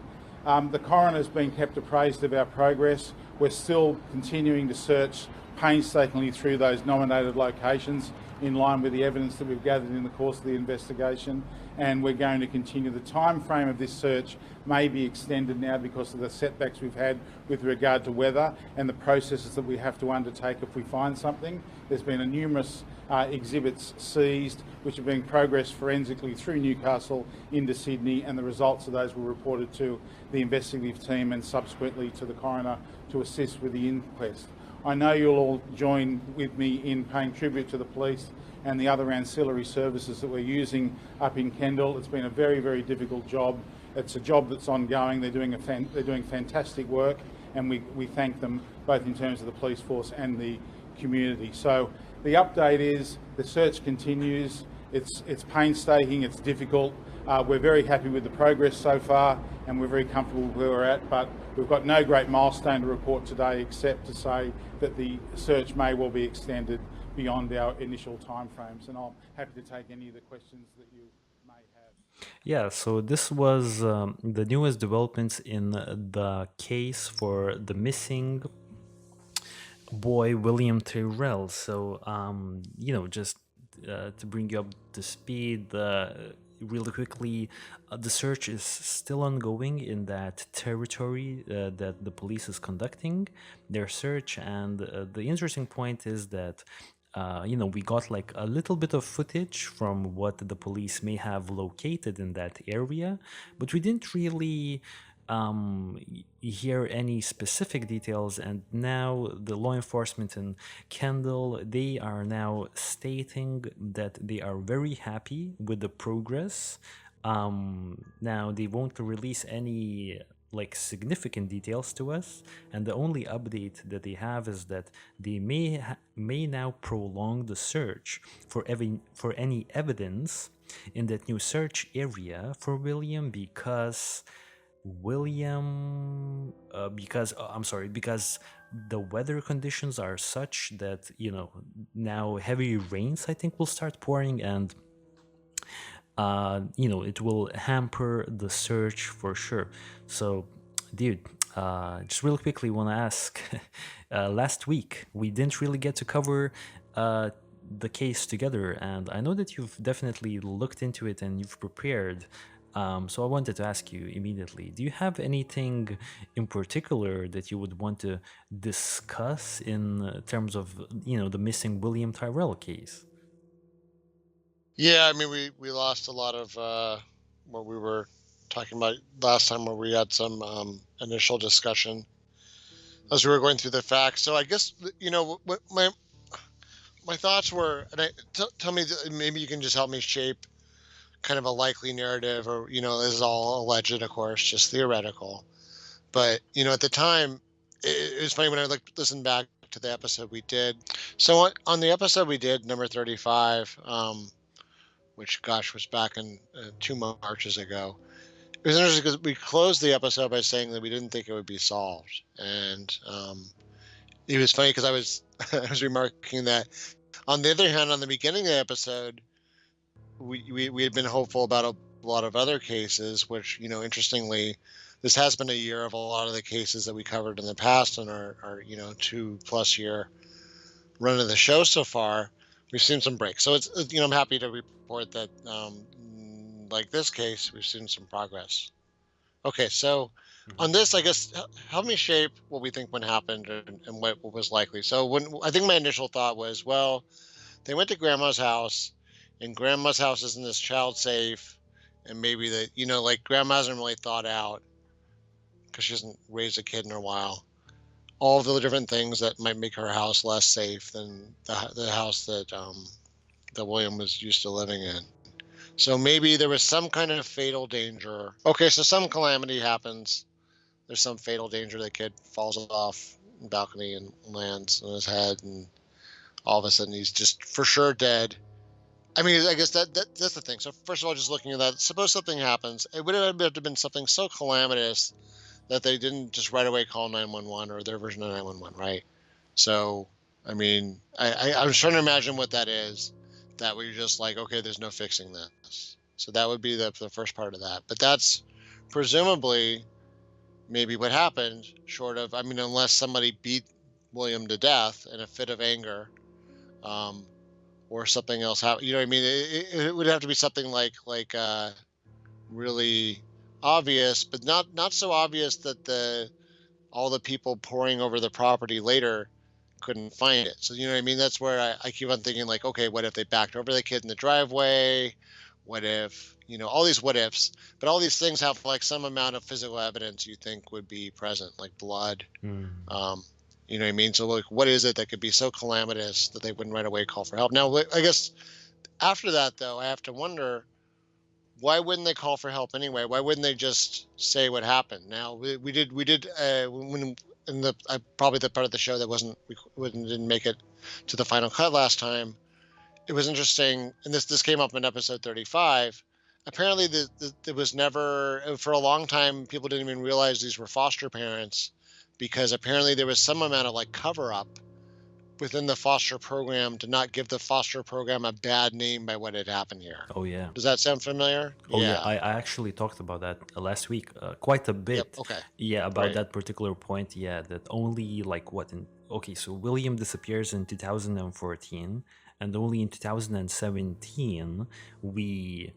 The coroner's been kept appraised of our progress. We're still continuing to search painstakingly through those nominated locations in line with the evidence that we've gathered in the course of the investigation, and we're going to continue. The time frame of this search may be extended now because of the setbacks we've had with regard to weather and the processes that we have to undertake if we find something. There's been numerous exhibits seized which are being progressed forensically through Newcastle into Sydney, and the results of those were reported to the investigative team and subsequently to the coroner to assist with the inquest. I know you'll all join with me in paying tribute to the police and the other ancillary services that we're using up in Kendall. It's been a very, very difficult job. It's a job that's ongoing. They're doing fantastic work, and we thank them both in terms of the police force and the community. So the update is the search continues. It's painstaking, it's difficult. We're very happy with the progress so far, and we're very comfortable with where we're at, but we've got no great milestone to report today except to say that the search may well be extended beyond our initial timeframes, and I'm happy to take any of the questions that you may have. Yeah, so this was the newest developments in the case for the missing boy William Tyrell. So, just to bring you up to speed, really quickly, the search is still ongoing in that territory that the police is conducting their search. And the interesting point is that we got like a little bit of footage from what the police may have located in that area, but we didn't really hear any specific details. And now the law enforcement in Kendall, they are now stating that they are very happy with the progress. Now they won't release any like significant details to us, and the only update that they have is that they may now prolong the search for any evidence in that new search area for William, because because the weather conditions are such that now heavy rains I think will start pouring, and it will hamper the search for sure. So, dude, just real quickly want to ask, last week we didn't really get to cover the case together, and I know that you've definitely looked into it and you've prepared. So I wanted to ask you immediately, do you have anything in particular that you would want to discuss in terms of, the missing William Tyrell case? Yeah, I mean, we lost a lot of what we were talking about last time, where we had some initial discussion as we were going through the facts. So I guess, what my thoughts were, and tell me, maybe you can just help me shape kind of a likely narrative, or this is all alleged, of course, just theoretical. But at the time, it was funny when I listened back to the episode we did. So on the episode we did, number 35, which gosh was back in 2 Marches ago. It was interesting because we closed the episode by saying that we didn't think it would be solved, and it was funny because I was I was remarking that. On the other hand, on the beginning of the episode, we had been hopeful about a lot of other cases, which, interestingly, this has been a year of a lot of the cases that we covered in the past in our 2+ year run of the show so far. We've seen some breaks. So it's, I'm happy to report that, like this case, we've seen some progress. Okay, so on this, I guess, help me shape what we think when happened and what was likely. So I think my initial thought was, well, they went to Grandma's house, and Grandma's house isn't this child safe, and maybe that, like Grandma hasn't really thought out, because she hasn't raised a kid in a while, all of the different things that might make her house less safe than the house that William was used to living in. So maybe there was some kind of fatal danger. Okay, so some calamity happens. There's some fatal danger. The kid falls off the balcony and lands on his head, and all of a sudden he's just for sure dead. I mean, I guess that's the thing. So first of all, just looking at that, suppose something happens. It would have been something so calamitous that they didn't just right away call 911 or their version of 911, right? So, I mean, I was trying to imagine what that is, that we're just like, okay, there's no fixing this. So that would be the first part of that. But that's presumably maybe what happened, short of, I mean, unless somebody beat William to death in a fit of anger, or something else happened. You know what I mean? It would have to be something like really obvious, but not so obvious that all the people pouring over the property later couldn't find it. So you know what I mean? That's where I keep on thinking, like, okay, what if they backed over the kid in the driveway? What if, all these what ifs, but all these things have like some amount of physical evidence you think would be present, like blood. You know what I mean? So like, what is it that could be so calamitous that they wouldn't right away call for help? Now, I guess after that, though, I have to wonder, why wouldn't they call for help anyway? Why wouldn't they just say what happened? Now, we did when in probably the part of the show that didn't make it to the final cut last time. it was interesting, and this came up in episode 35. Apparently, it was never for a long time. People didn't even realize these were foster parents because apparently there was some amount of like cover up within the foster program to not give the foster program a bad name by what had happened here. Oh yeah. Does that sound familiar? Oh yeah, Yeah. I actually talked about that last week, quite a Yep. bit. Okay. Yeah, about Great. that particular point. Yeah, that only like what in okay, so William disappears in 2014, and only in 2017 we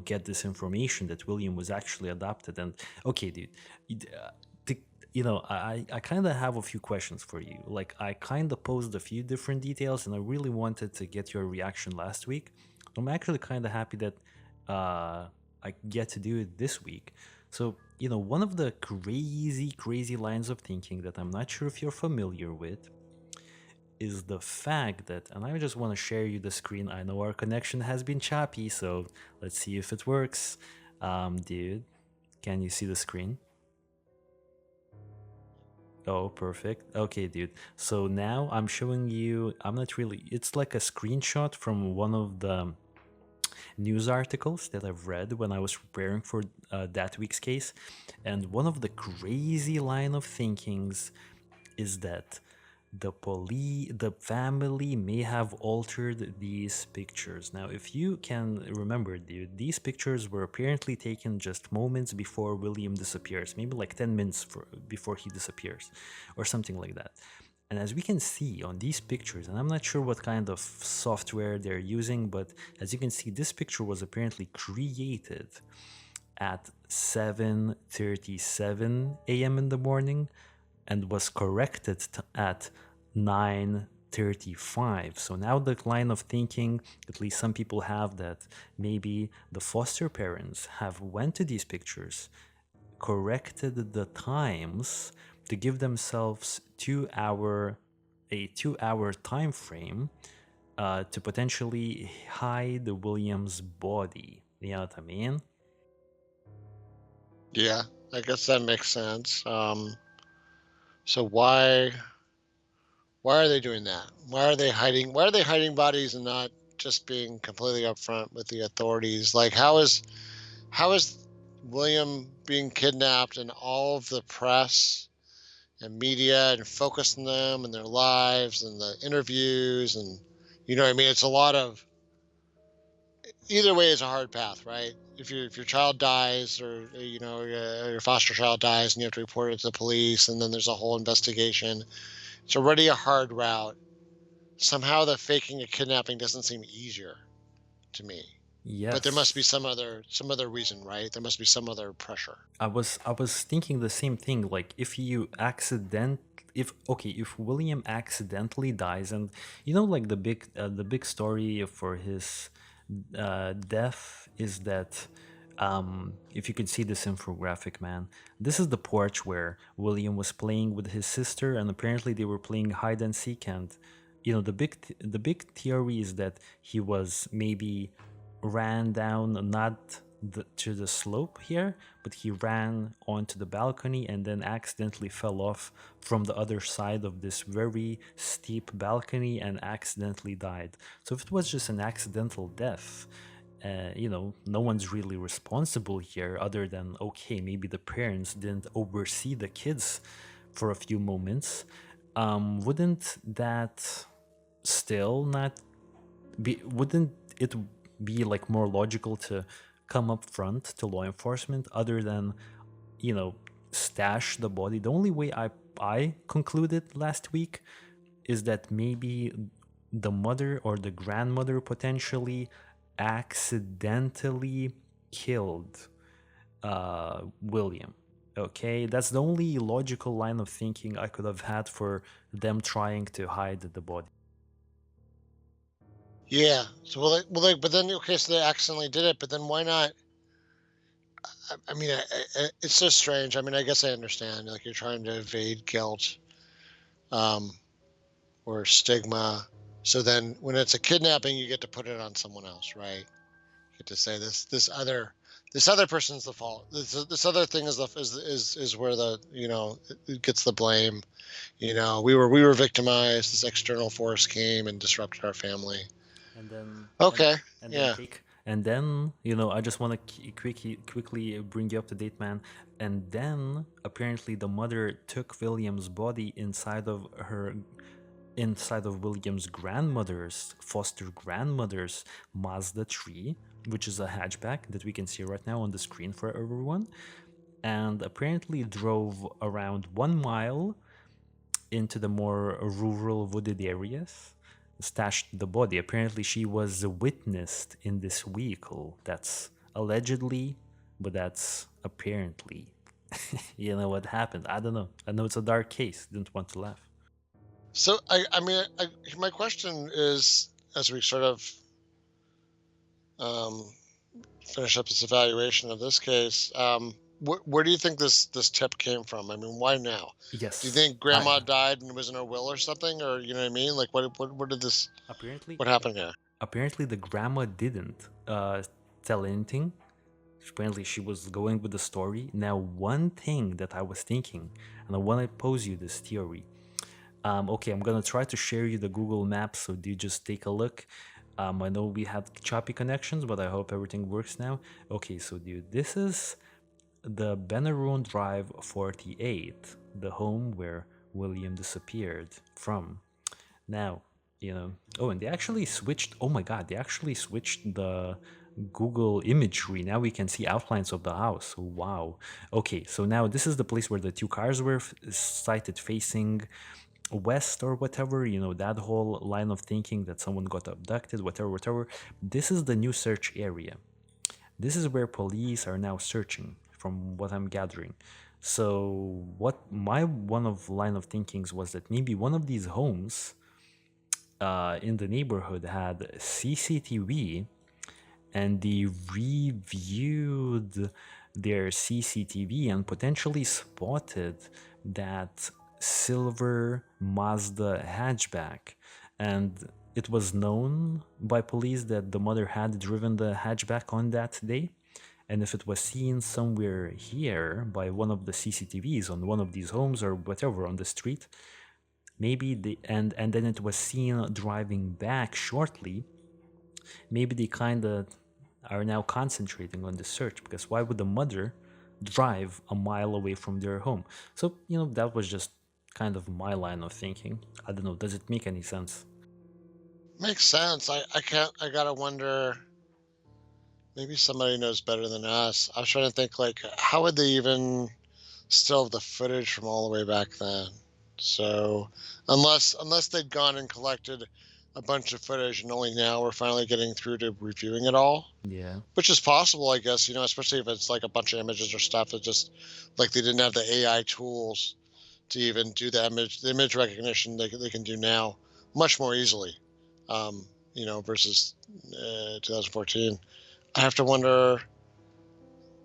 get this information that William was actually adopted. And okay, dude, the, I kind of have a few questions for you. Like I kind of posed a few different details, and I really wanted to get your reaction last week. I'm actually kind of happy that I get to do it this week. So, one of the crazy lines of thinking that I'm not sure if you're familiar with is the fact that, and I just want to share you the screen. I know our connection has been choppy, so let's see if it works. Dude, can you see the screen? Oh, perfect. Okay, dude. So now I'm showing you, it's like a screenshot from one of the news articles that I've read when I was preparing for that week's case. And one of the crazy line of thinkings is that the family may have altered these pictures. Now, if you can remember, dude, these pictures were apparently taken just moments before William disappears, maybe like 10 minutes before he disappears, or something like that. And as we can see on these pictures, and I'm not sure what kind of software they're using, but as you can see, this picture was apparently created at 7:37 a.m. in the morning and was corrected at 9:35. So now the line of thinking, at least some people have, that maybe the foster parents have went to these pictures, corrected the times to give themselves a 2 hour time frame to potentially hide William's body. You know what I mean? Yeah, I guess that makes sense. So why are they doing that? Why are they hiding bodies and not just being completely upfront with the authorities? Like how is William being kidnapped and all of the press and media and focus on them and their lives and the interviews, and what I mean? It's a lot of, either way is a hard path, right? If your child dies, or your foster child dies, and you have to report it to the police, and then there's a whole investigation, it's already a hard route. Somehow the faking a kidnapping doesn't seem easier to me. Yes. But there must be some other reason, right? There must be some other pressure. I was thinking the same thing. Like if William accidentally dies, and like the big story for his death is that if you could see this infographic, man, this is the porch where William was playing with his sister, and apparently they were playing hide and seek. And the big theory is that he was maybe ran down not to the slope here, but he ran onto the balcony and then accidentally fell off from the other side of this very steep balcony and accidentally died. So if it was just an accidental death, no one's really responsible here other than, okay, maybe the parents didn't oversee the kids for a few moments. Wouldn't that still not be, wouldn't it be like more logical to come up front to law enforcement other than, stash the body? The only way I concluded last week is that maybe the mother or the grandmother potentially accidentally killed William. Okay, that's the only logical line of thinking I could have had for them trying to hide the body. Yeah. So but then okay, so they accidentally did it, but then why not? I mean, it's so strange. I mean, I guess I understand. Like you're trying to evade guilt, or stigma. So then, when it's a kidnapping, you get to put it on someone else, right? You get to say this other person's the fault. This other thing is where the it gets the blame. We were victimized. This external force came and disrupted our family. and then Okay. and then Yeah. take and then I just want to quickly bring you up to date, man. And then apparently the mother took William's body inside of William's foster grandmother's Mazda 3, which is a hatchback that we can see right now on the screen for everyone, and apparently drove around 1 mile into the more rural wooded areas, stashed the body. Apparently she was witnessed in this vehicle. That's allegedly, but that's apparently. What happened? I don't know. I know it's a dark case. Didn't want to laugh. So my question is, as we sort of um, finish up this evaluation of this case, where do you think this tip came from? I mean, why now? Yes. Do you think grandma died and it was in her will or something, or you know what I mean? Like, what did this? Apparently, what happened here? Apparently, the grandma didn't tell anything. Apparently, she was going with the story. Now, one thing that I was thinking, and I want to pose you this theory. Okay, I'm gonna try to share you the Google Maps, so do you just take a look. I know we had choppy connections, but I hope everything works now. Okay, so dude, this is the Benaroon Drive 48, the home where William disappeared from. Now, oh, and they actually switched, oh my god, they actually switched the Google imagery. Now we can see outlines of the house. Wow. Okay, so now this is the place where the two cars were sighted facing west or whatever, that whole line of thinking that someone got abducted, whatever. This is the new search area. This is where police are now searching, from what I'm gathering. So what my one of line of thinkings was that maybe one of these homes in the neighborhood had CCTV, and they reviewed their CCTV and potentially spotted that silver Mazda hatchback. And it was known by police that the mother had driven the hatchback on that day. And if it was seen somewhere here by one of the CCTVs on one of these homes or whatever on the street, maybe and then it was seen driving back shortly, maybe they kind of are now concentrating on the search, because why would the mother drive a mile away from their home? So, that was just kind of my line of thinking. I don't know, does it make any sense? Makes sense. I gotta wonder, maybe somebody knows better than us. I was trying to think, like, how would they even still have the footage from all the way back then? So unless they'd gone and collected a bunch of footage and only now we're finally getting through to reviewing it all. Yeah. Which is possible, I guess, especially if it's like a bunch of images or stuff that just, like, they didn't have the AI tools to even do the image recognition they can do now much more easily, versus 2014. I have to wonder.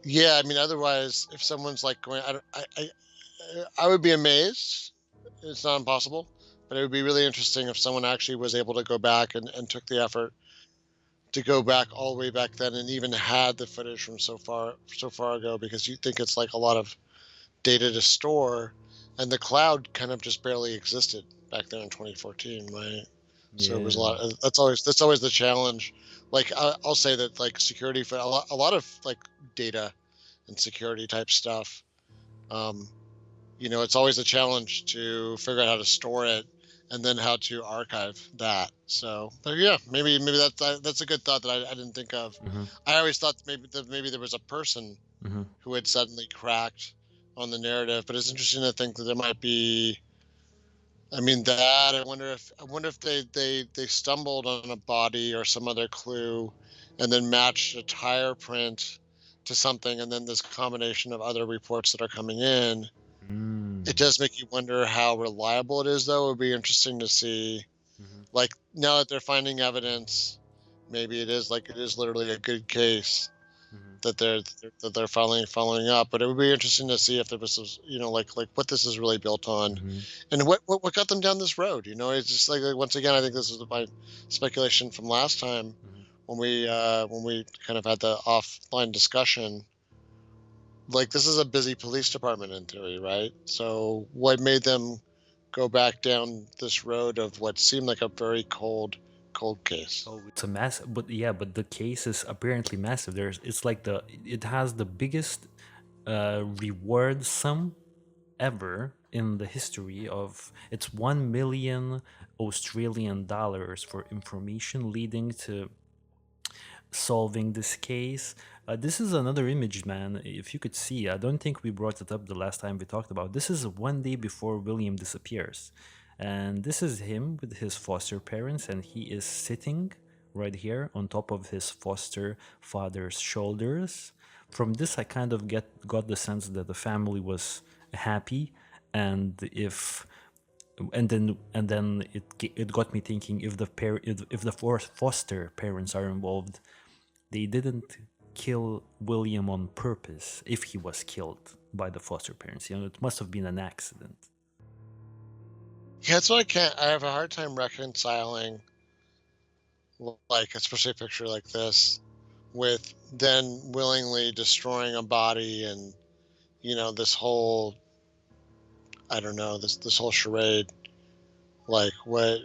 Yeah, I mean, otherwise, if someone's like going, I would be amazed. It's not impossible, but it would be really interesting if someone actually was able to go back and took the effort to go back all the way back then and even had the footage from so far ago, because you think it's like a lot of data to store, and the cloud kind of just barely existed back there in 2014, right? So it was a lot. That's always the challenge. Like, I'll say that, like, security for a lot of like data and security type stuff. It's always a challenge to figure out how to store it and then how to archive that. So, but yeah, maybe that's a good thought that I didn't think of. Mm-hmm. I always thought maybe there was a person who had suddenly cracked on the narrative, but it's interesting to think that there might be. I mean, I wonder if they stumbled on a body or some other clue, and then matched a tire print to something, and then this combination of other reports that are coming in. It does make you wonder how reliable it is, though. It would be interesting to see, like, now that they're finding evidence, maybe it is literally a good case that they're following up. But it would be interesting to see if there was, like what this is really built on, and what got them down this road. It's just like once again, I think this is my speculation from last time when we kind of had the offline discussion. Like, this is a busy police department in theory, right? So what made them go back down this road of what seemed like a very cold cold case. Oh, it's a massive, but yeah, but the case is apparently massive. It's like it has the biggest reward sum ever in the history of. It's 1 million Australian dollars for information leading to solving this case. This is another image, man. If you could see, I don't think we brought it up the last time we talked about. This is one day before William disappears, and this is him with his foster parents, and he is sitting right here on top of his foster father's shoulders. From this, I kind of got the sense that the family was happy, and then it got me thinking, if the foster parents are involved, they didn't kill William on purpose. If he was killed by the foster parents, it must have been an accident. Yeah, that's what I have a hard time reconciling, like, especially a picture like this, with then willingly destroying a body and, this whole, I don't know, this whole charade. Like, what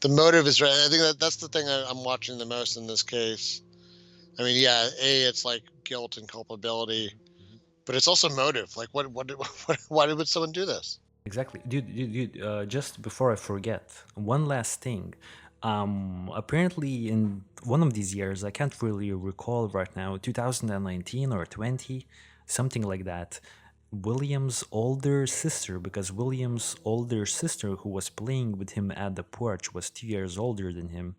the motive is, right? I think that's the thing I'm watching the most in this case. I mean, yeah, it's like guilt and culpability, but it's also motive. Like, why would someone do this? Exactly, dude, just before I forget, one last thing. Apparently, in one of these years, I can't really recall right now, 2019 or 20, something like that. William's older sister, because William's older sister, who was playing with him at the porch, was 2 years older than him.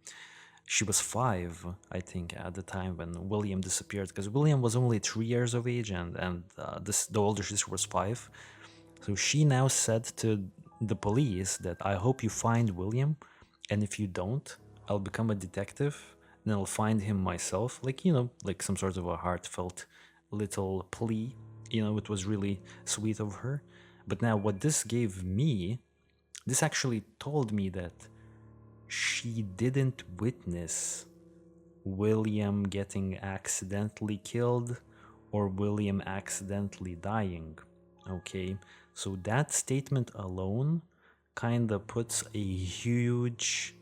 She was 5, I think, at the time when William disappeared, because William was only 3 years of age, and the older sister was 5. So she now said to the police that, I hope you find William, and if you don't, I'll become a detective and I'll find him myself. Like, like some sort of a heartfelt little plea. It was really sweet of her. But now what this gave me, this actually told me that she didn't witness William getting accidentally killed or William accidentally dying. Okay, so that statement alone kind of puts a huge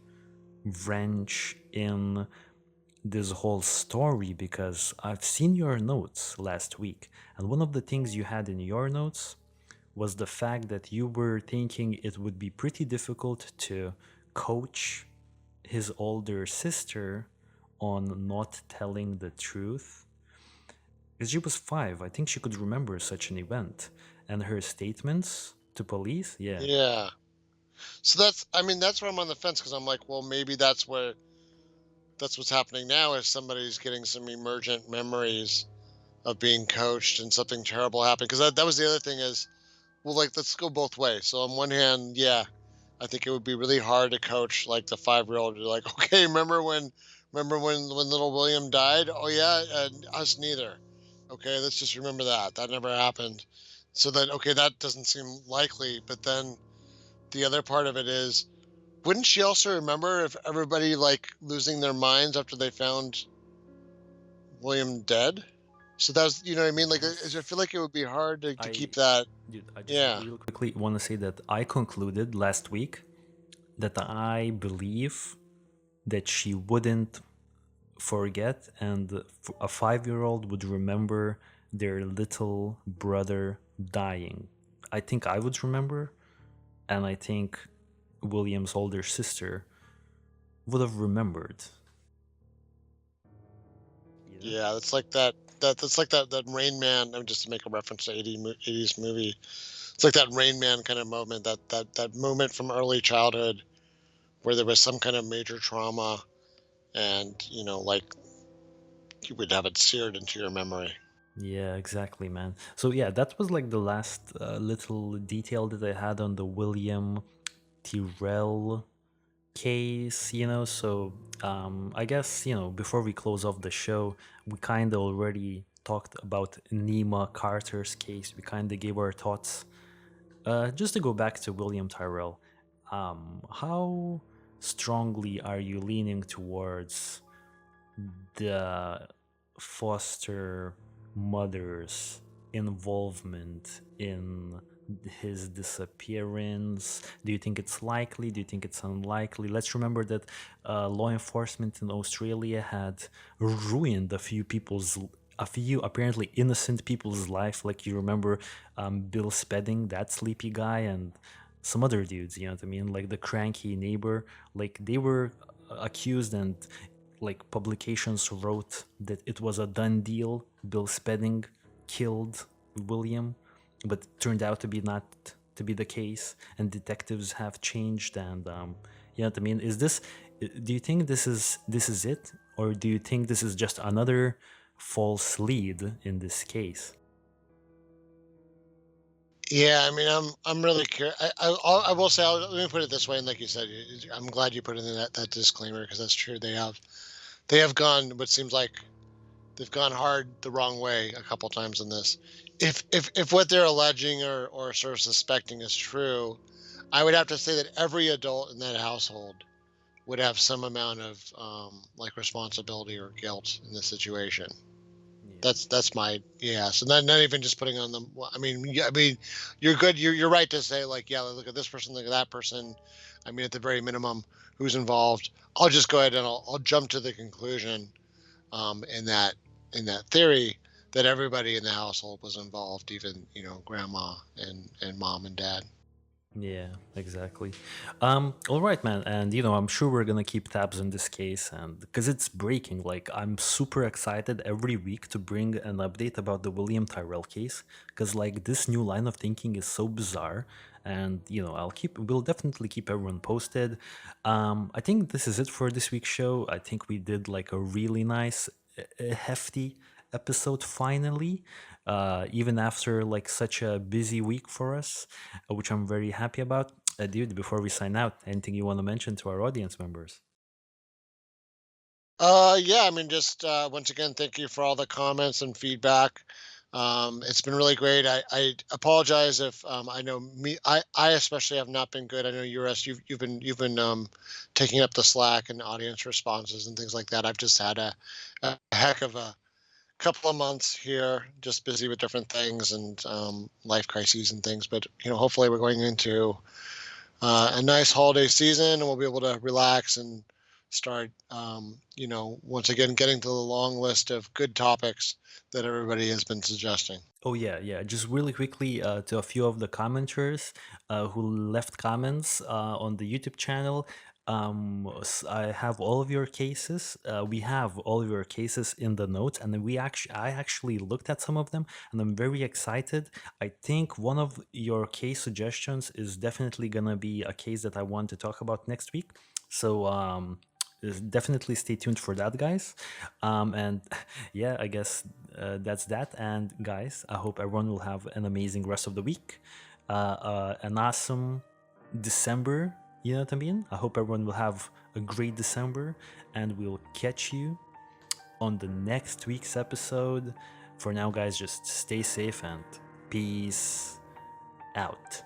wrench in this whole story, because I've seen your notes last week, and one of the things you had in your notes was the fact that you were thinking it would be pretty difficult to coach his older sister on not telling the truth. Because she was 5, I think she could remember such an event. And her statements to police, yeah. Yeah. So that's where I'm on the fence, because I'm like, well, maybe that's what's happening now, is somebody's getting some emergent memories of being coached and something terrible happened. Because that was the other thing is, well, like, let's go both ways. So on one hand, yeah, I think it would be really hard to coach like the 5-year-old. You're like, okay, remember when little William died? Oh yeah, and us neither. Okay, let's just remember that never happened. So then, okay, that doesn't seem likely. But then the other part of it is, wouldn't she also remember if everybody like losing their minds after they found William dead? So that's, you know what I mean? Like, I feel like it would be hard to keep that. Dude, I just Yeah. real quickly want to say that I concluded last week that I believe that she wouldn't forget, and a 5-year-old would remember their little brother dying. I think I would remember, and I think William's older sister would have remembered. Yeah, it's like that. That's like that Rain Man. I mean, just to make a reference to 80s movie. It's like that Rain Man kind of moment. That moment from early childhood where there was some kind of major trauma, and like, you would have it seared into your memory. Yeah, exactly, man. So yeah, that was like the last little detail that I had on the William Tyrell case, So I guess, before we close off the show, we kind of already talked about Nima Carter's case. We kind of gave our thoughts. Just to go back to William Tyrell, how strongly are you leaning towards the foster mother's involvement in his disappearance? Do you think it's likely? Do you think it's unlikely? Let's remember that law enforcement in Australia had ruined a few apparently innocent people's life. Like, you remember Bill Spedding, that sleepy guy, and some other dudes, you know what I mean? Like the cranky neighbor, like they were accused, and like publications wrote that it was a done deal. Bill Spedding killed William, but it turned out to be not to be the case, and detectives have changed. And you know what I mean? Do you think this is it, or do you think this is just another false lead in this case? Yeah, I mean, I'm really curious. I will say, let me put it this way, and like you said, I'm glad you put in that disclaimer, because that's true. They have gone what seems like they've gone hard the wrong way a couple times in this. If what they're alleging or sort of suspecting is true, I would have to say that every adult in that household would have some amount of like responsibility or guilt in this situation. Yeah. That's my, yeah. So not even just putting on them. I mean, yeah, I mean, you're good. You're right to say, like, yeah, look at this person, look at that person. I mean, at the very minimum, who's involved? I'll just go ahead and I'll jump to the conclusion in that theory that everybody in the household was involved, even grandma and mom and dad. Yeah, exactly. All right, man. And I'm sure we're gonna keep tabs on this case, and because it's breaking, like I'm super excited every week to bring an update about the William Tyrell case, because like this new line of thinking is so bizarre. And we'll definitely keep everyone posted. I think this is it for this week's show. I think we did like a really nice, hefty episode finally, even after like such a busy week for us, which I'm very happy about. Dude, before we sign out, anything you want to mention to our audience members? Yeah, I mean, just once again, thank you for all the comments and feedback. It's been really great. I apologize if I know I especially have not been good. I know you've been taking up the slack and audience responses and things like that. I've just had a heck of a couple of months here, just busy with different things and life crises and things. But hopefully we're going into a nice holiday season, and we'll be able to relax and start, once again, getting to the long list of good topics that everybody has been suggesting. Oh yeah, yeah. Just really quickly to a few of the commenters who left comments on the YouTube channel. I have all of your cases. We have all of your cases in the notes, and then I actually looked at some of them, and I'm very excited. I think one of your case suggestions is definitely gonna be a case that I want to talk about next week. So definitely stay tuned for that, guys. And yeah, I guess that's that. And guys, I hope everyone will have an amazing rest of the week, an awesome December. You know what I mean? I hope everyone will have a great December, and we'll catch you on the next week's episode. For now, guys, just stay safe and peace out.